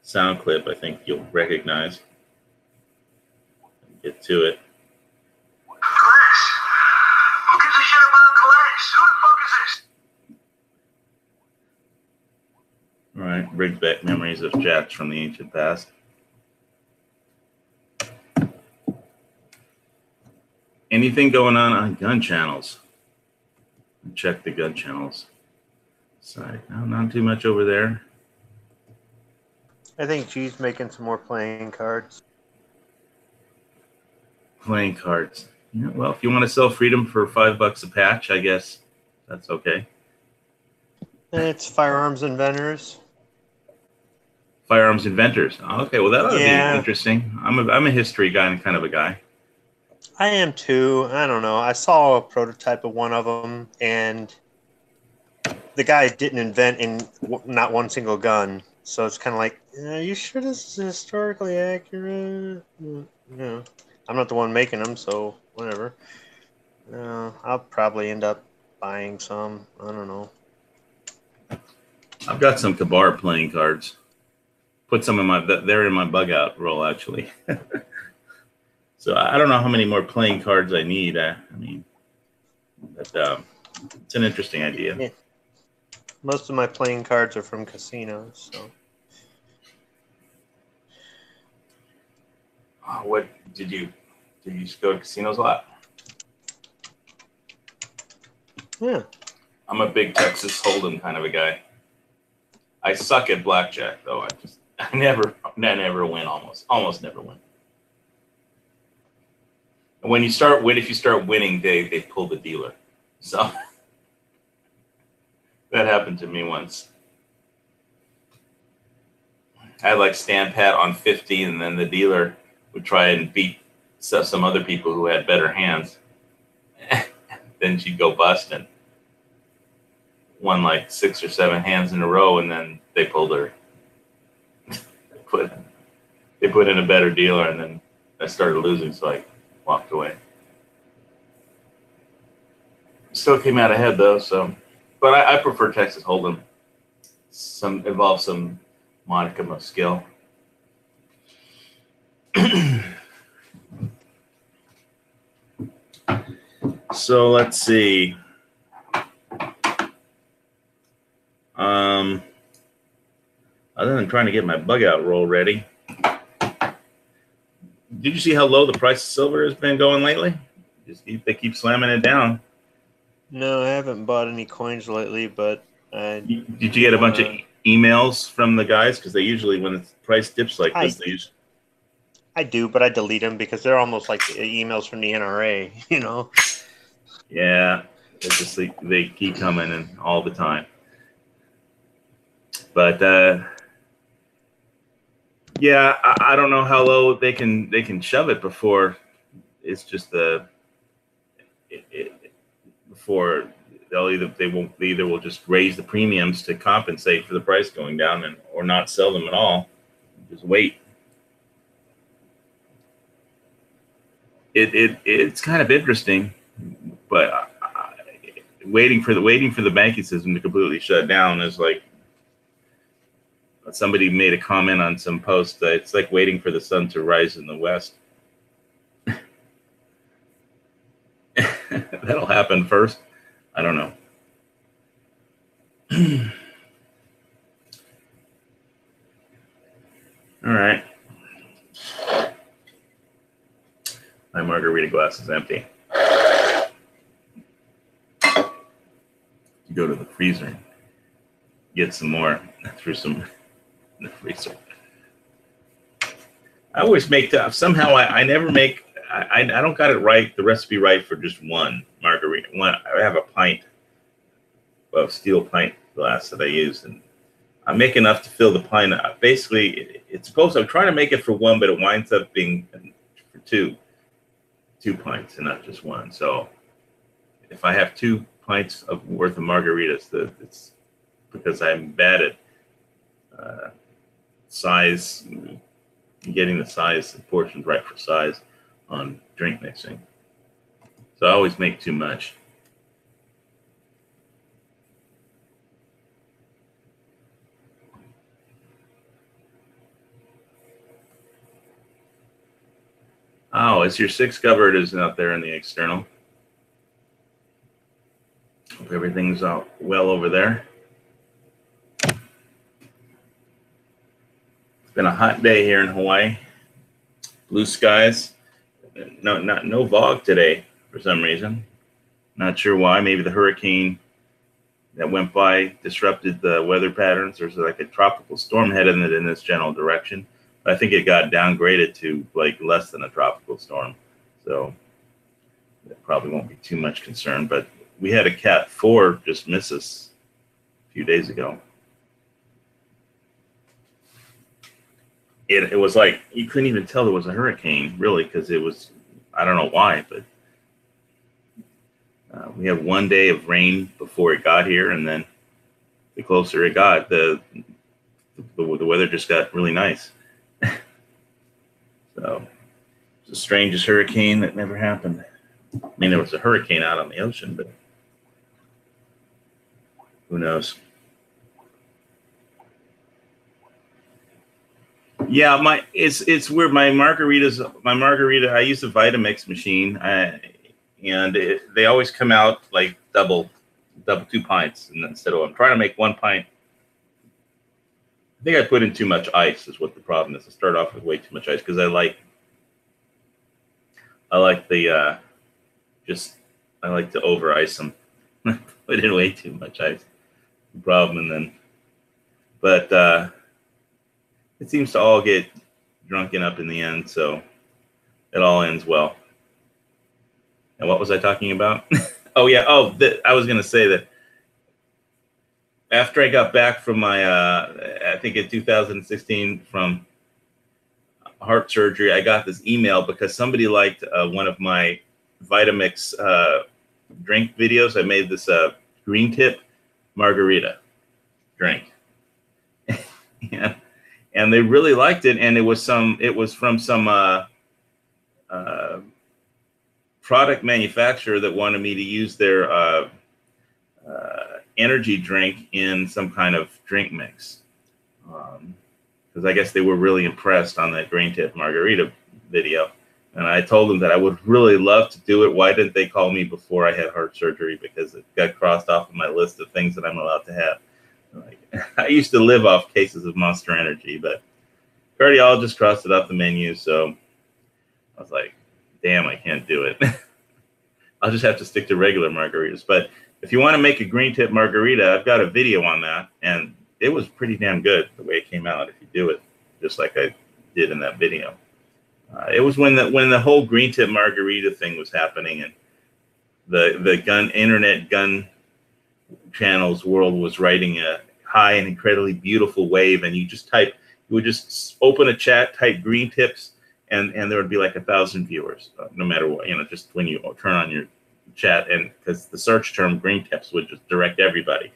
sound clip I think you'll recognize. Get to it. Class? Who gives a shit about class? Who the fuck is this? All right, brings back memories of chats from the ancient past. Anything going on gun channels? Check the gun channels side. No, not too much over there. I think G's making some more playing cards. Playing cards. Yeah, well, if you want to sell freedom for $5 a patch, I guess that's okay. It's Firearms Inventors. Firearms Inventors. Okay, well that ought to be interesting. I'm a history guy and kind of a guy. I am too. I don't know. I saw a prototype of one of them, and the guy didn't invent not one single gun. So it's kind of like, are you sure this is historically accurate? Yeah. I'm not the one making them, so whatever. I'll probably end up buying some. I don't know. I've got some Kabar playing cards. Put some in my, they're in my bug out roll actually. So I don't know how many more playing cards I need. I mean, but it's an interesting idea. Yeah. Most of my playing cards are from casinos, so. What did you go to casinos a lot? Yeah. I'm a big Texas Hold'em kind of a guy. I suck at blackjack though. I never win. Almost never win. And when you start if you start winning, they pull the dealer. So that happened to me once. I had like stand pat on 50, and then the dealer would try and beat some other people who had better hands. Then she'd go bust and won like 6 or 7 hands in a row, and then they pulled her. They put in a better dealer, and then I started losing, so I walked away. Still came out ahead though, so. But I prefer Texas Hold'em. Involves some modicum of skill. So let's see. Other than trying to get my bug out roll ready, did you see how low the price of silver has been going lately? They keep slamming it down. No, I haven't bought any coins lately, but did you get a bunch of emails from the guys? Because they usually, when the price dips like this, they usually. I do, but I delete them because they're almost like emails from the NRA, you know. Yeah, they keep coming in all the time. But yeah, I don't know how low they can shove it before it's just before they either will just raise the premiums to compensate for the price going down or not sell them at all. Just wait. It's kind of interesting, but waiting for the banking system to completely shut down is like. Somebody made a comment on some post that it's like waiting for the sun to rise in the west. That'll happen first. I don't know. All right. My margarita glass is empty. You go to the freezer and get some more. Through some in the freezer. I always make somehow I never make I don't got it right, the recipe right for just one margarita. I have a pint of steel pint glass that I use, and I make enough to fill the pint. Basically, I'm trying to make it for one, but it winds up being for two pints and not just one. So if I have 2 pints worth of margaritas, it's because I'm bad at size, getting the size, the portions right for size on drink mixing. So I always make too much. Oh, it's your 6 cupboard isn't out there in the external. Hope everything's out well over there. Been a hot day here in Hawaii. Blue skies. No fog today for some reason. Not sure why. Maybe the hurricane that went by disrupted the weather patterns. There's like a tropical storm headed in this general direction. But I think it got downgraded to like less than a tropical storm. So that probably won't be too much concern. But we had a Cat 4 just miss us a few days ago. It was like you couldn't even tell there was a hurricane, really, because it was, I don't know why, but we had one day of rain before it got here, and then the closer it got, the weather just got really nice. So it's the strangest hurricane that never happened. I mean, there was a hurricane out on the ocean, but who knows? Yeah, it's weird. My margarita. I use a Vitamix machine, and they always come out like double 2 pints, and instead of I'm trying to make 1 pint. I think I put in too much ice is what the problem is. I start off with way too much ice because I like the I like to over ice them. Put in way too much ice. The problem, and then but it seems to all get drunken up in the end, so it all ends well. And what was I talking about? Oh yeah. Oh, I was gonna say that after I got back from my, I think in 2016 from heart surgery, I got this email because somebody liked one of my Vitamix drink videos. I made this green tip margarita drink, and they really liked it. And it was from some product manufacturer that wanted me to use their energy drink in some kind of drink mix, because I guess they were really impressed on that green tip margarita video. And I told them that I would really love to do it. Why didn't they call me before I had heart surgery? Because it got crossed off of my list of things that I'm allowed to have. Like, I used to live off cases of Monster Energy, but cardiologist crossed it off the menu. So I was like, damn, I can't do it. I'll just have to stick to regular margaritas. But if you want to make a green tip margarita, I've got a video on that, and it was pretty damn good the way it came out. If you do it just like I did in that video, it was when the whole green tip margarita thing was happening, and the internet gun channels world was riding a high and incredibly beautiful wave, and you would just open a chat, type green tips, and there would be like 1,000 viewers, no matter what, just when you turn on your chat, and because the search term green tips would just direct everybody.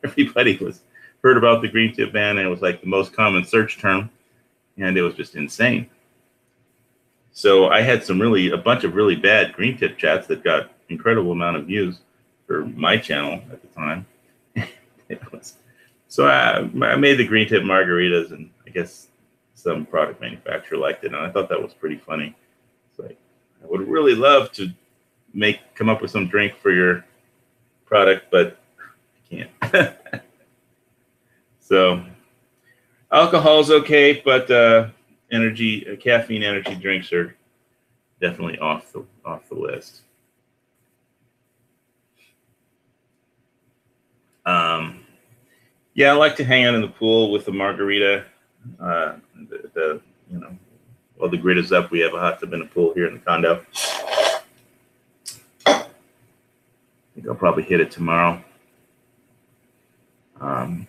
Everybody was heard about the green tip ban, and it was like the most common search term, and it was just insane. So I had a bunch of really bad green tip chats that got incredible amount of views for my channel at the time. So I made the green tip margaritas, and I guess some product manufacturer liked it, and I thought that was pretty funny. It's like, I would really love to come up with some drink for your product, but I can't. So alcohol's okay, but caffeine energy drinks are definitely off the list. Yeah, I like to hang out in the pool with the margarita. While the grid is up, we have a hot tub in the pool here in the condo. I think I'll probably hit it tomorrow. Once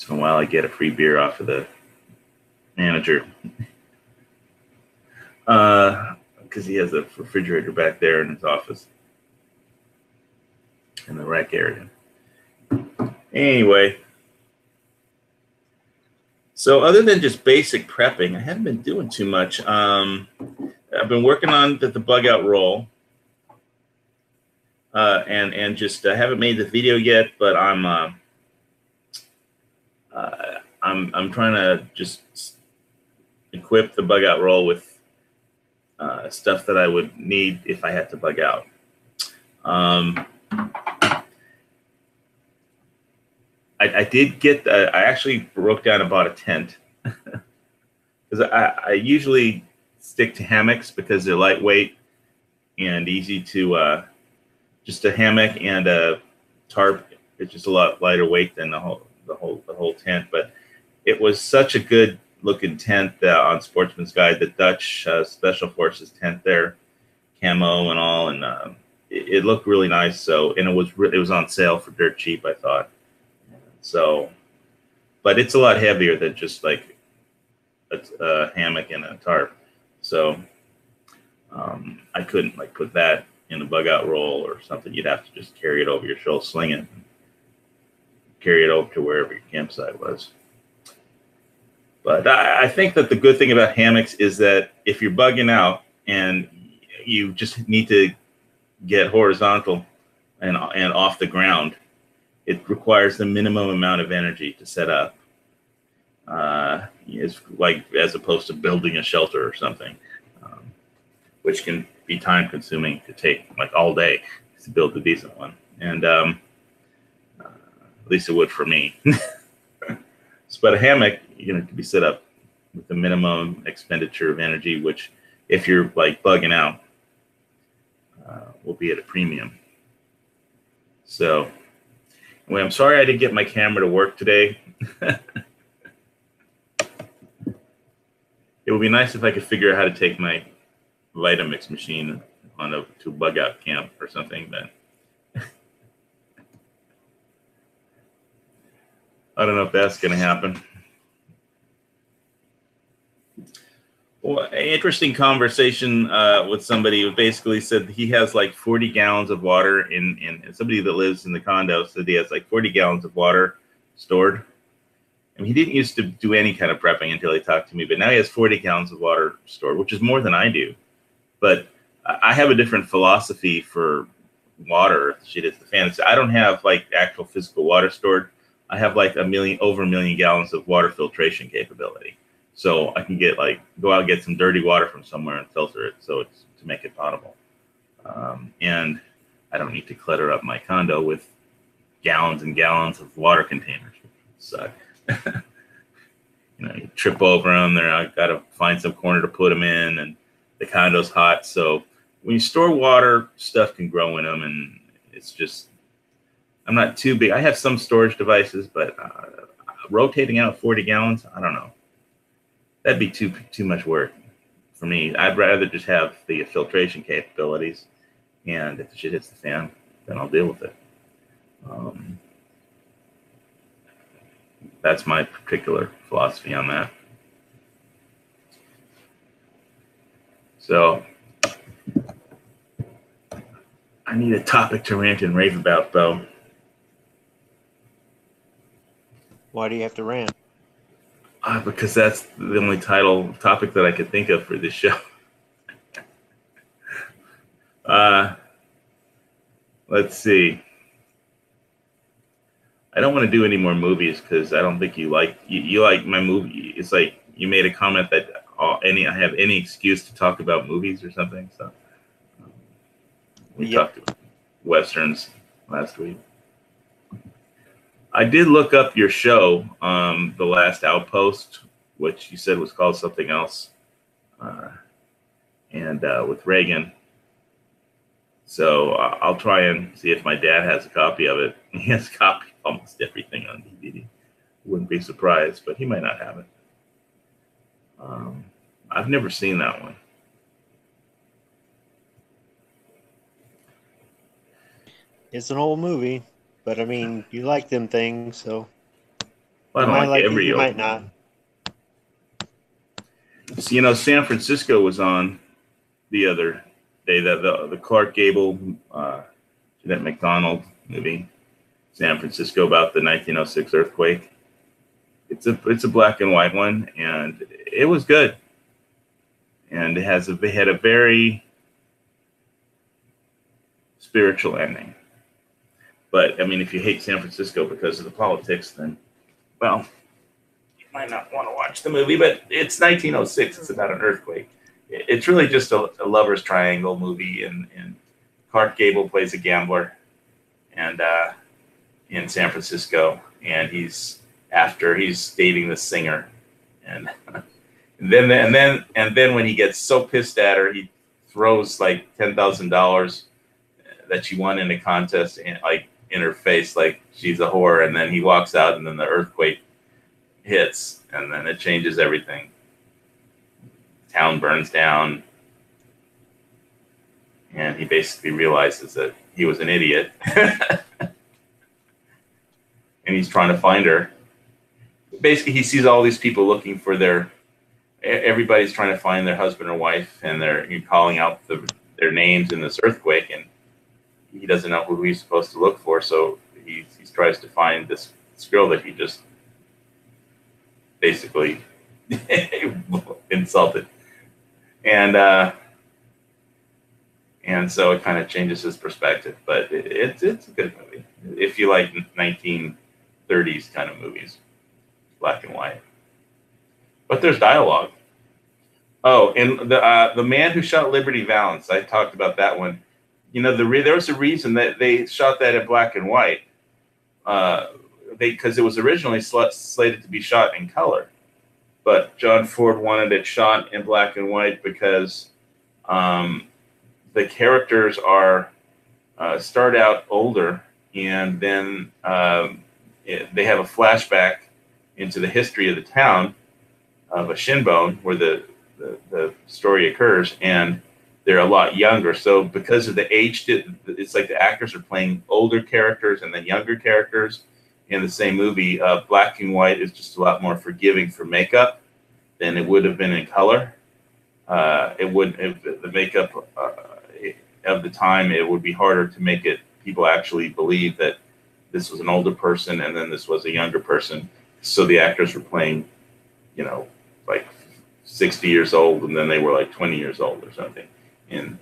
in a while, I get a free beer off of the manager, because he has a refrigerator back there in his office in the rec area. Anyway, so other than just basic prepping, I haven't been doing too much. I've been working on the bug out roll, and just I haven't made the video yet, but I'm trying to just equip the bug out roll with stuff that I would need if I had to bug out. I did get, I actually broke down and bought a tent, because I usually stick to hammocks because they're lightweight and easy to, just a hammock and a tarp. It's just a lot lighter weight than the whole tent. But it was such a good looking tent on Sportsman's Guide, the Dutch Special Forces tent there, camo and all, and it looked really nice. So, and it was on sale for dirt cheap, I thought. So, but it's a lot heavier than just like a hammock and a tarp. So I couldn't like put that in a bug out roll or something. You'd have to just carry it over your shoulder, sling it, carry it over to wherever your campsite was. But I think that the good thing about hammocks is that if you're bugging out, and you just need to get horizontal and off the ground. It requires the minimum amount of energy to set up. It's like as opposed to building a shelter or something, which can be time consuming to take like all day to build a decent one. And at least it would for me. But a hammock, can be set up with the minimum expenditure of energy, which if you're like bugging out, will be at a premium. So anyway, I'm sorry I didn't get my camera to work today. It would be nice if I could figure out how to take my Vitamix machine to bug out camp or something, but I don't know if that's going to happen. Well, an interesting conversation with somebody who basically said he has like 40 gallons of water in somebody that lives in the condo said he has like 40 gallons of water stored. I mean, he didn't used to do any kind of prepping until he talked to me, but now he has 40 gallons of water stored, which is more than I do. But I have a different philosophy for water. Shit hits the fan. I don't have like actual physical water stored. I have like over a million gallons of water filtration capability. So I can go out and get some dirty water from somewhere and filter it so it's to make it potable. And I don't need to clutter up my condo with gallons and gallons of water containers. So, you trip over them. I got to find some corner to put them in, and the condo's hot. So when you store water, stuff can grow in them, and it's just, I'm not too big. I have some storage devices, but rotating out 40 gallons, I don't know. That'd be too much work for me. I'd rather just have the filtration capabilities, and if the shit hits the fan, then I'll deal with it. That's my particular philosophy on that. So I need a topic to rant and rave about, though. Why do you have to rant? Because that's the only topic that I could think of for this show. Let's see. I don't want to do any more movies because I don't think you like my movie. It's like you made a comment that I have any excuse to talk about movies or something. So we talked about Westerns last week. I did look up your show, The Last Outpost, which you said was called something else, and with Reagan. So I'll try and see if my dad has a copy of it. He has a copy of almost everything on DVD. Wouldn't be surprised, but he might not have it. I've never seen that one. It's an old movie, but I mean, you like them things, so Well, I don't like every. You might not. So, San Francisco was on the other day. The Clark Gable, Jeanette MacDonald movie, San Francisco, about the 1906 earthquake. It's a black and white one, and it was good. And it had a very spiritual ending. But I mean, if you hate San Francisco because of the politics, then, well, you might not want to watch the movie. But it's 1906. It's about an earthquake. It's really just a lover's triangle movie, and Clark Gable plays a gambler, and in San Francisco, and he's dating the singer, and then when he gets so pissed at her, he throws like $10,000 that she won in a contest, and like in her face, like she's a whore, and then he walks out, and then the earthquake hits, and then it changes everything. Town burns down, and he basically realizes that he was an idiot, and he's trying to find her. Basically, he sees all these people looking for everybody's trying to find their husband or wife, and they're calling out their names in this earthquake, and he doesn't know who he's supposed to look for, so he tries to find this girl that he just basically insulted. And and so it kind of changes his perspective. But it's a good movie if you like 1930s kind of movies, black and white. But there's dialogue. Oh, and the Man Who Shot Liberty Valance. I talked about that one. You know, there was a reason that they shot that in black and white. Because it was originally slated to be shot in color, but John Ford wanted it shot in black and white because the characters start out older, and then they have a flashback into the history of the town of a Shinbone where the story occurs, and they're a lot younger. So because of the age, it's like the actors are playing older characters and then younger characters in the same movie. Black and white is just a lot more forgiving for makeup than it would have been in color. The makeup of the time, it would be harder to make it people actually believe that this was an older person and then this was a younger person. So the actors were playing, like 60 years old, and then they were like 20 years old or something in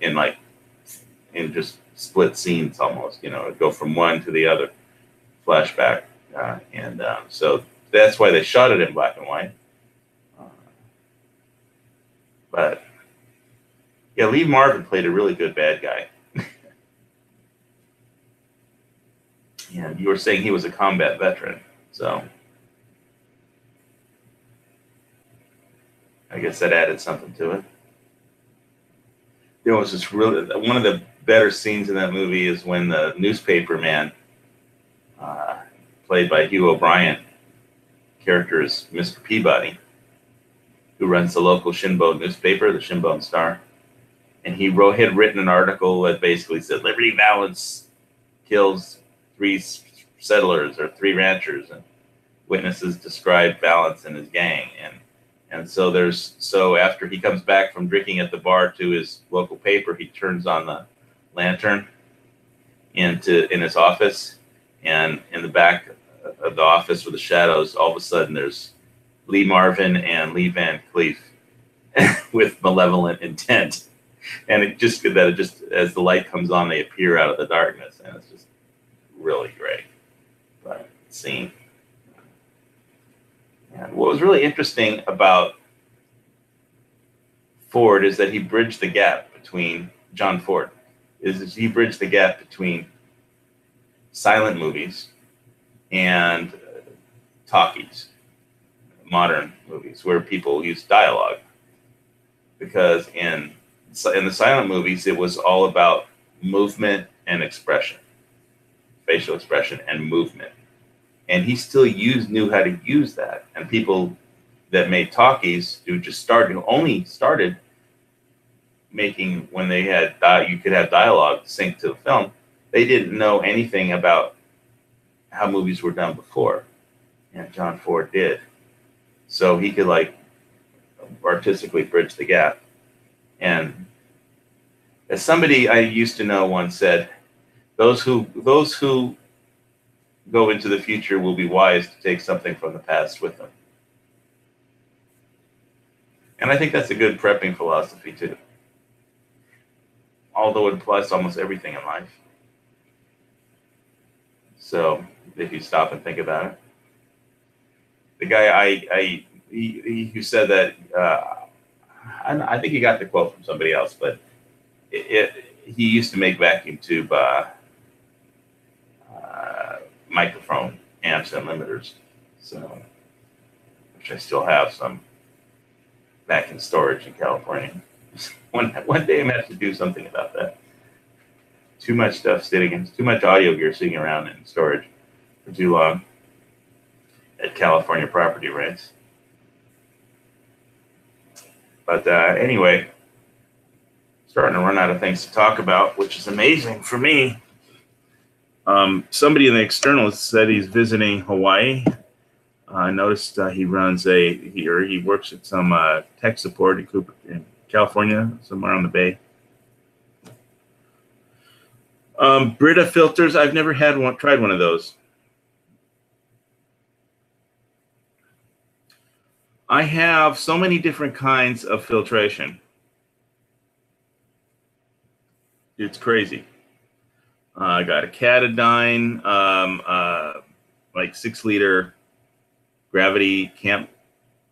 just split scenes almost, go from one to the other flashback. So that's why they shot it in black and white. But yeah, Lee Marvin played a really good bad guy. And you were saying he was a combat veteran, so I guess that added something to it. There was this one of the better scenes in that movie is when the newspaper man, played by Hugh O'Brien, character is Mr. Peabody, who runs the local Shinbone newspaper, the Shinbone Star. And he had written an article that basically said Liberty Valance kills 3 settlers or 3 ranchers, and witnesses describe Valance and his gang. And so after he comes back from drinking at the bar to his local paper, he turns on the lantern in his office, and in the back of the office with the shadows, all of a sudden there's Lee Marvin and Lee Van Cleef with malevolent intent. And it just as the light comes on, they appear out of the darkness, and it's just really great scene. And what was really interesting about Ford is that he bridged the gap between John Ford. He bridged the gap between silent movies and talkies, modern movies where people use dialogue. Because in the silent movies, it was all about movement and expression, facial expression and movement. And he still knew how to use that. And people that made talkies who only started making when they had you could have dialogue synced to the film, they didn't know anything about how movies were done before. And John Ford did. So he could artistically bridge the gap. And as somebody I used to know once said, those who go into the future will be wise to take something from the past with them. And I think that's a good prepping philosophy too. Although it applies to almost everything in life. So if you stop and think about it. The guy who said that, I think he got the quote from somebody else, but he used to make vacuum tube microphone amps and limiters, so which I still have some back in storage in California. One day I'm gonna have to do something about that. Too much stuff too much audio gear sitting around in storage for too long at California property rates. But anyway, starting to run out of things to talk about, which is amazing for me. Somebody in the external said he's visiting Hawaii. I noticed he works at some tech support in California, somewhere on the Bay. Brita filters, I've never tried one of those. I have so many different kinds of filtration. It's crazy. I got a Catadine, like 6 liter gravity camp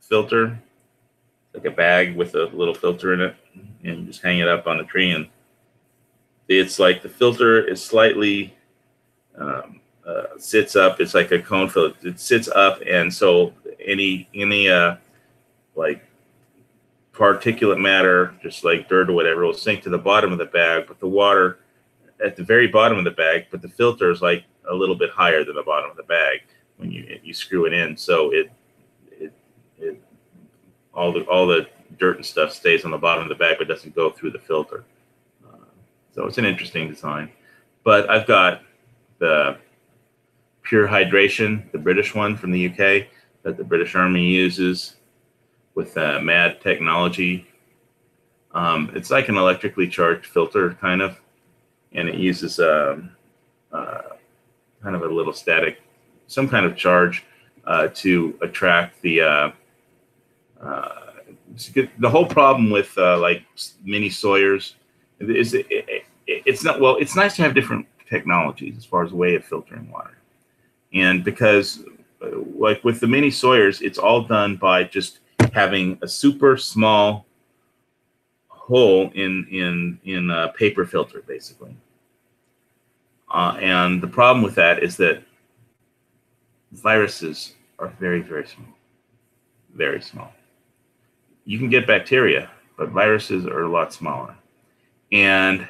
filter, like a bag with a little filter in it, and you just hang it up on a tree. And it's like the filter is slightly sits up. It's like a cone filter. It sits up, and so any like particulate matter, just like dirt or whatever, will sink to the bottom of the bag. But the water at the very bottom of the bag, but the filter is like a little bit higher than the bottom of the bag when you screw it in. So it all the dirt and stuff stays on the bottom of the bag, but doesn't go through the filter. So it's an interesting design. But I've got the Pure Hydration, the British one from the UK that the British Army uses with MAD technology. It's like an electrically charged filter, kind of, and it uses kind of a little static, some kind of charge to attract the whole problem with like mini Sawyers is it's not, well, it's nice to have different technologies as far as the way of filtering water. And because like with the mini Sawyers, it's all done by just having a super small hole in a paper filter, basically. And the problem with that is that viruses are very, very small. Very small. You can get bacteria, but viruses are a lot smaller. And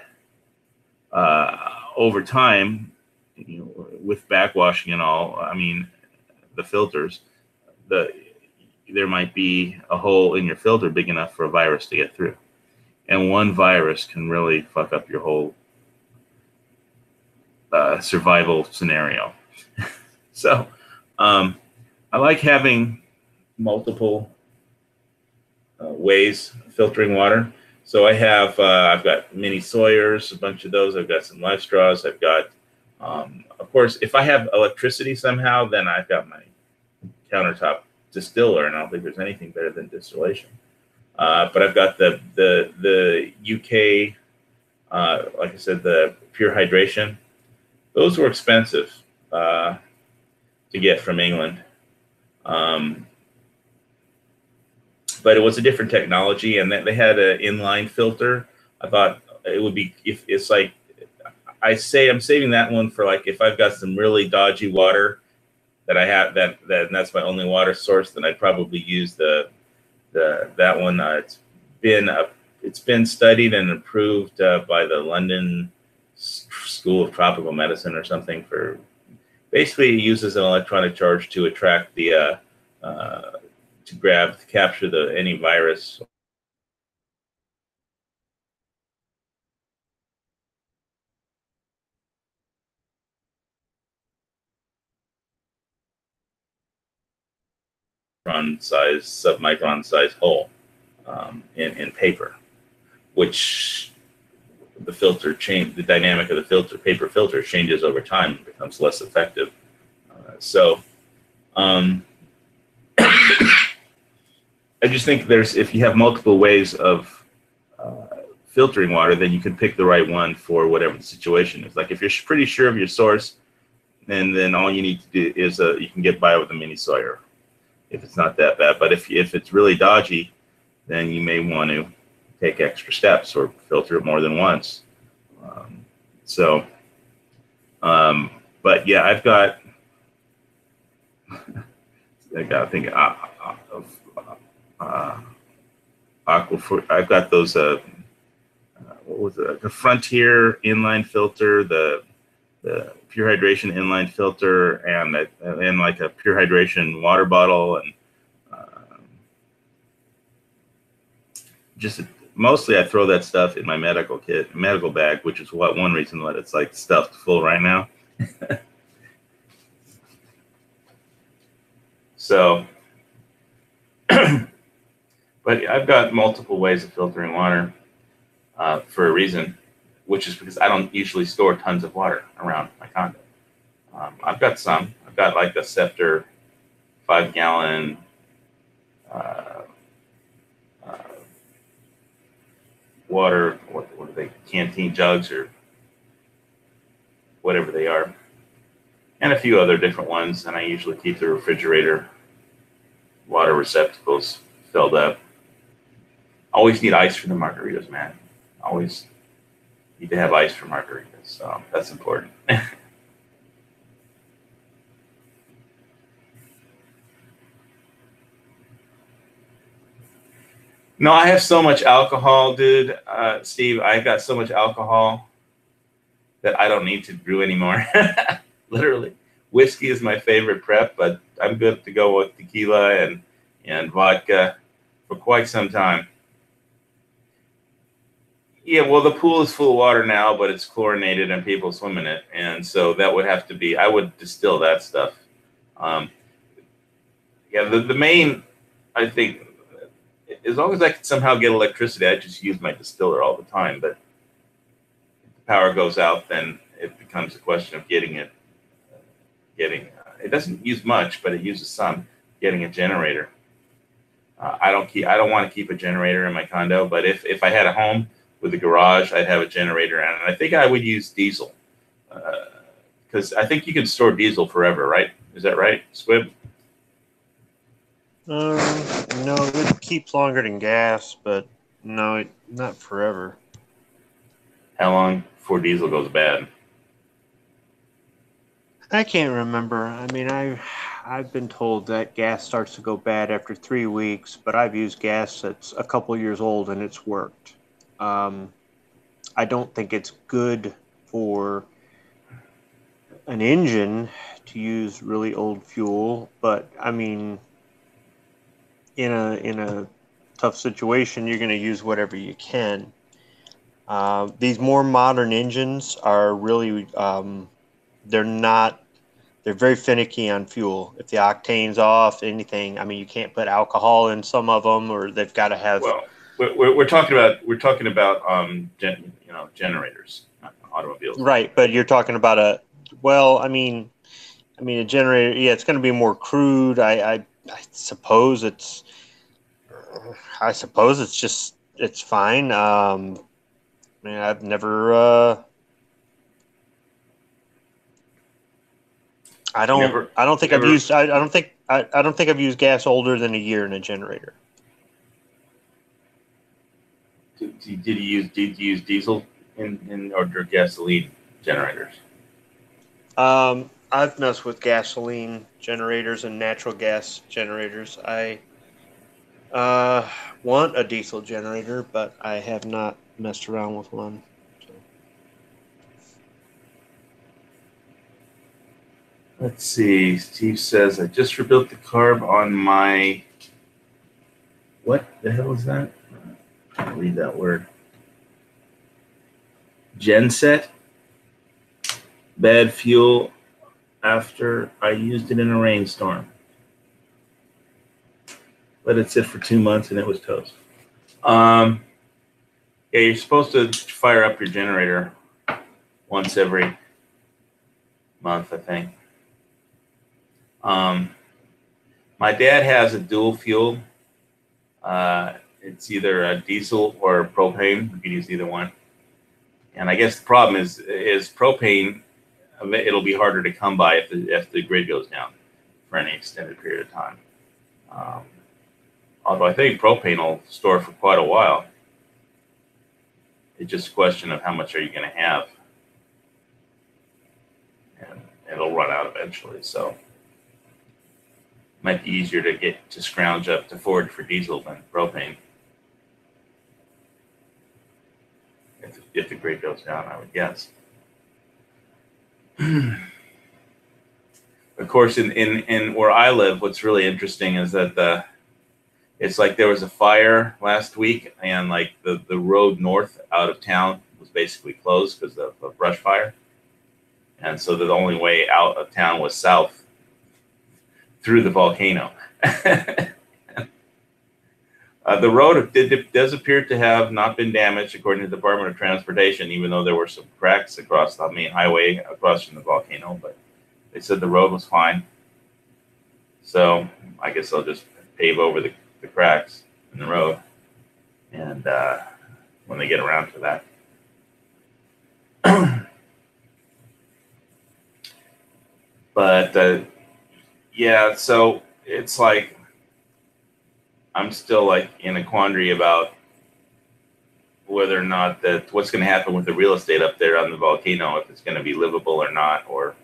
over time, you know, with backwashing and all, I mean, the filters, there might be a hole in your filter big enough for a virus to get through. And one virus can really fuck up your whole survival scenario. So I like having multiple ways of filtering water. So I have, I've got mini Sawyers, a bunch of those. I've got some life straws. I've got, of course, if I have electricity somehow, then I've got my countertop distiller, and I don't think there's anything better than distillation. But I've got the UK, like I said, the Pure Hydration. Those were expensive to get from England. But it was a different technology, and they had an inline filter. I thought it would be, if it's like, I say I'm saving that one for like if I've got some really dodgy water that I have, that's my only water source, then I'd probably use that one. It's been studied and approved by the London School of Tropical Medicine or something. For basically, it uses an electronic charge to attract the to capture any virus submicron size hole in paper, which the dynamic of the paper filter changes over time and becomes less effective. I just think if you have multiple ways of filtering water, then you can pick the right one for whatever the situation is. Like if you're pretty sure of your source, then all you need to do is you can get by with a mini Sawyer if it's not that bad. But if it's really dodgy, then you may want to take extra steps or filter it more than once. But yeah, I've got I think I've got those what was it? The Frontier inline filter, the Pure Hydration inline filter, and like a Pure Hydration water bottle, and just mostly I throw that stuff in my medical bag, which is one reason that it's like stuffed full right now. So, but I've got multiple ways of filtering water for a reason, which is because I don't usually store tons of water around my condo. I've got some. I've got like a Scepter 5-gallon water. What the canteen jugs or whatever they are, and a few other different ones. And I usually keep the refrigerator water receptacles filled up. Always need ice for the margaritas, man. Always need to have ice for margaritas. So that's important. No, I have so much alcohol, dude. Steve, I've got so much alcohol that I don't need to brew anymore. Literally. Whiskey is my favorite prep, but I'm good to go with tequila and vodka for quite some time. Yeah, well, the pool is full of water now, but it's chlorinated and people swim in it. And so that would have to be, I would distill that stuff. Yeah, the main, I think, as long as I can somehow get electricity, I just use my distiller all the time. But if the power goes out, then it becomes a question of getting it. It doesn't use much, but it uses some. Getting a generator. I don't want to keep a generator in my condo, but if I had a home with a garage, I'd have a generator, and I think I would use diesel because I think you can store diesel forever, right? Is that right, Squib? No, it keeps longer than gas, but no, not forever. How long before diesel goes bad? I can't remember. I mean, I've been told that gas starts to go bad after 3 weeks, but I've used gas that's a couple years old and it's worked. I don't think it's good for an engine to use really old fuel, but I mean, in a tough situation, you're going to use whatever you can. These more modern engines are really they're very finicky on fuel. If the octane's off, anything, I mean, you can't put alcohol in some of them, or they've got to have. Well, we're talking about generators, not automobiles. Right, but you're talking about a generator. Yeah, it's going to be more crude. I suppose it's fine. I mean, I've never. I don't think I've used gas older than a year in a generator. Did you use diesel or gasoline generators? I've messed with gasoline generators and natural gas generators. I want a diesel generator, but I have not messed around with one. So. Let's see. Steve says, I just rebuilt the carb on my... What the hell is that? I can't read that word. Genset. Bad fuel after I used it in a rainstorm. Let it sit for 2 months and it was toast. Yeah, you're supposed to fire up your generator once every month, I think. My dad has a dual fuel. It's either a diesel or propane. You can use either one. And I guess the problem is propane. It'll be harder to come by if the grid goes down for any extended period of time. Although I think propane will store for quite a while. It's just a question of how much are you going to have, and it'll run out eventually. So it might be easier to scrounge up to forage for diesel than propane. If the grid goes down, I would guess. Of course, in where I live, what's really interesting is that it's like there was a fire last week, and like the road north out of town was basically closed because of a brush fire, and so the only way out of town was south through the volcano. The road does appear to have not been damaged, according to the Department of Transportation, even though there were some cracks across the main highway across from the volcano. But they said the road was fine. So I guess they'll just pave over the cracks in the road, and when they get around to that. But yeah, so it's like I'm still like in a quandary about whether or not what's going to happen with the real estate up there on the volcano, if it's going to be livable or not, or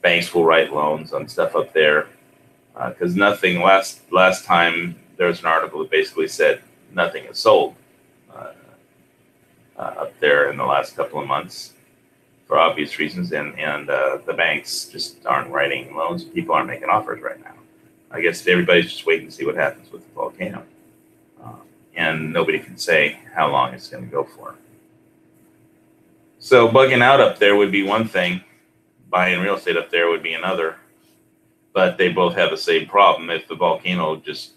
banks will write loans on stuff up there. Because nothing last time there was an article that basically said nothing is sold up there in the last couple of months for obvious reasons, and the banks just aren't writing loans. People aren't making offers right now. I guess everybody's just waiting to see what happens with the volcano, and nobody can say how long it's going to go for. So bugging out up there would be one thing. Buying real estate up there would be another. But they both have the same problem. If the volcano it's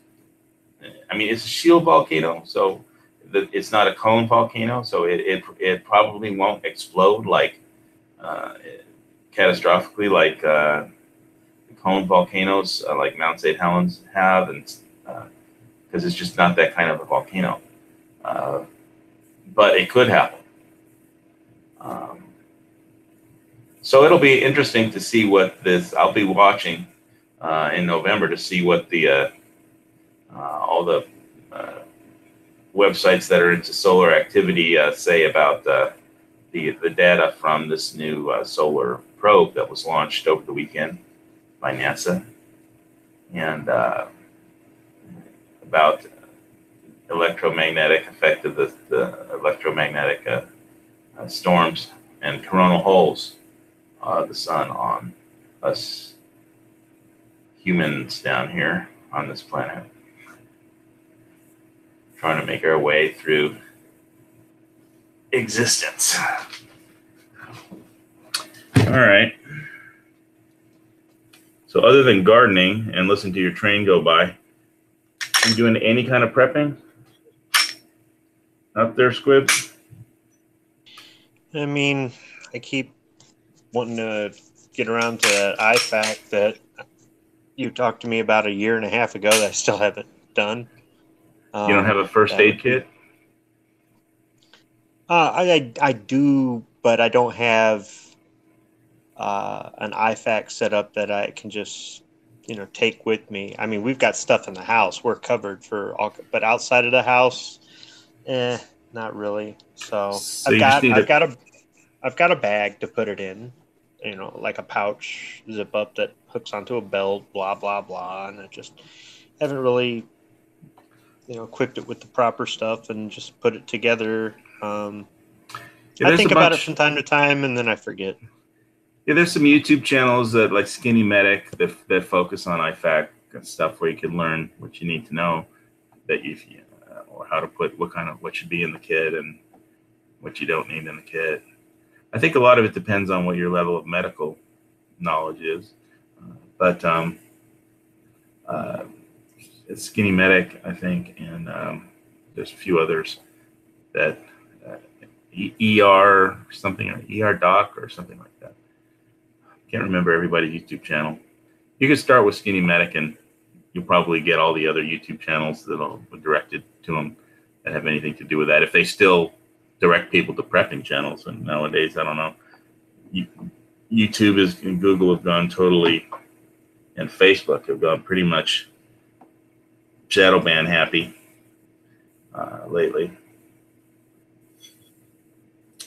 a shield volcano, so it's not a cone volcano, so it probably won't explode like catastrophically like cone volcanoes like Mount St. Helens have, and because it's just not that kind of a volcano. But it could happen. So it'll be interesting to see what this. I'll be watching in November to see what the all the websites that are into solar activity say about the data from this new solar probe that was launched over the weekend by NASA, and about electromagnetic effect of the electromagnetic storms and coronal holes of the sun on us humans down here on this planet, trying to make our way through existence. All right. So other than gardening and listening to your train go by, are you doing any kind of prepping up there, Squibs? I mean, I keep wanting to get around to that IFAC that you talked to me about a year and a half ago that I still haven't done. You don't have a first aid kit? I do, but I don't have an IFAC set up that I can just take with me. I mean, we've got stuff in the house. We're covered for all, but outside of the house, not really. So I've got a bag to put it in, like a pouch zip up that hooks onto a belt, blah blah blah, and I just haven't really equipped it with the proper stuff and just put it together. I think about it from time to time, and then I forget. Yeah, there's some YouTube channels that like Skinny Medic that focus on IFAC and stuff where you can learn what you need to know that or how to put what should be in the kit and what you don't need in the kit. I think a lot of it depends on what your level of medical knowledge is, but it's Skinny Medic, I think, and there's a few others that ER something or ER Doc or something like that. Can't remember everybody's YouTube channel. You can start with Skinny Medic, and you'll probably get all the other YouTube channels that are directed to them that have anything to do with that. If they still direct people to prepping channels, and nowadays I don't know. YouTube and Google have gone totally, and Facebook have gone pretty much shadow ban happy lately.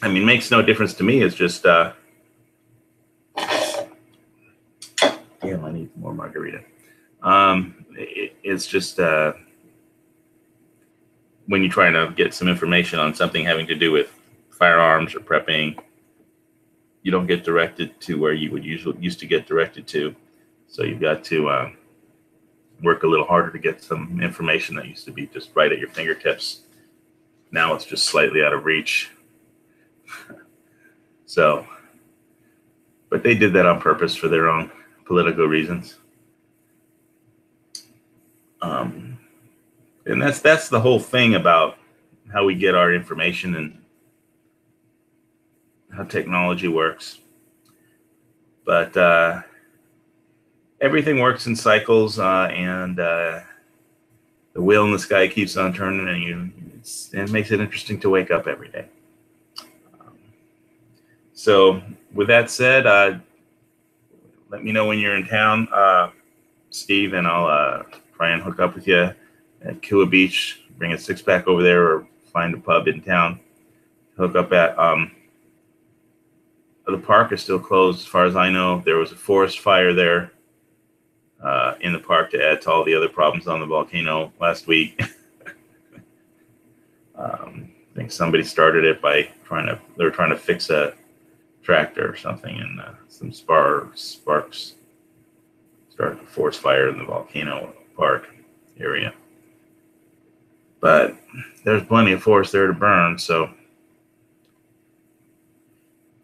I mean, makes no difference to me. It's just, damn, I need more margarita. It's just when you're trying to get some information on something having to do with firearms or prepping, you don't get directed to where you would used to get directed to. So you've got to work a little harder to get some information that used to be just right at your fingertips. Now it's just slightly out of reach. So, but they did that on purpose for their own political reasons. And that's the whole thing about how we get our information and how technology works. But everything works in cycles, and the wheel in the sky keeps on turning, and it makes it interesting to wake up every day. So with that said, let me know when you're in town, Steve, and I'll try and hook up with you at Kua Beach. Bring a 6-pack over there, or find a pub in town. Hook up at. The park is still closed, as far as I know. There was a forest fire there in the park to add to all the other problems on the volcano last week. I think somebody started it by they were trying to fix a tractor or something, and some sparks started a forest fire in the volcano park area. But there's plenty of forest there to burn, so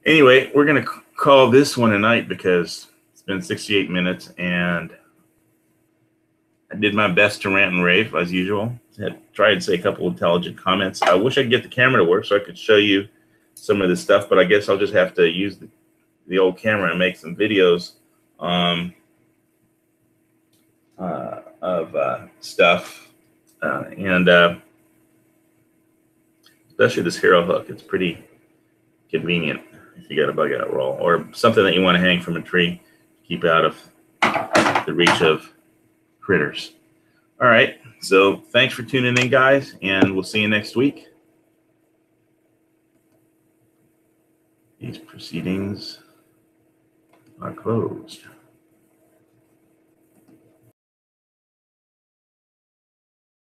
anyway, we're going to call this one a night because it's been 68 minutes, and I did my best to rant and rave as usual. I tried to say a couple intelligent comments. I wish I could get the camera to work so I could show you some of this stuff, but I guess I'll just have to use the old camera and make some videos of stuff. And especially this hero hook. It's pretty convenient if you got a bug out roll or something that you want to hang from a tree, keep out of the reach of critters. All right, so thanks for tuning in, guys, and we'll see you next week. These proceedings are closed.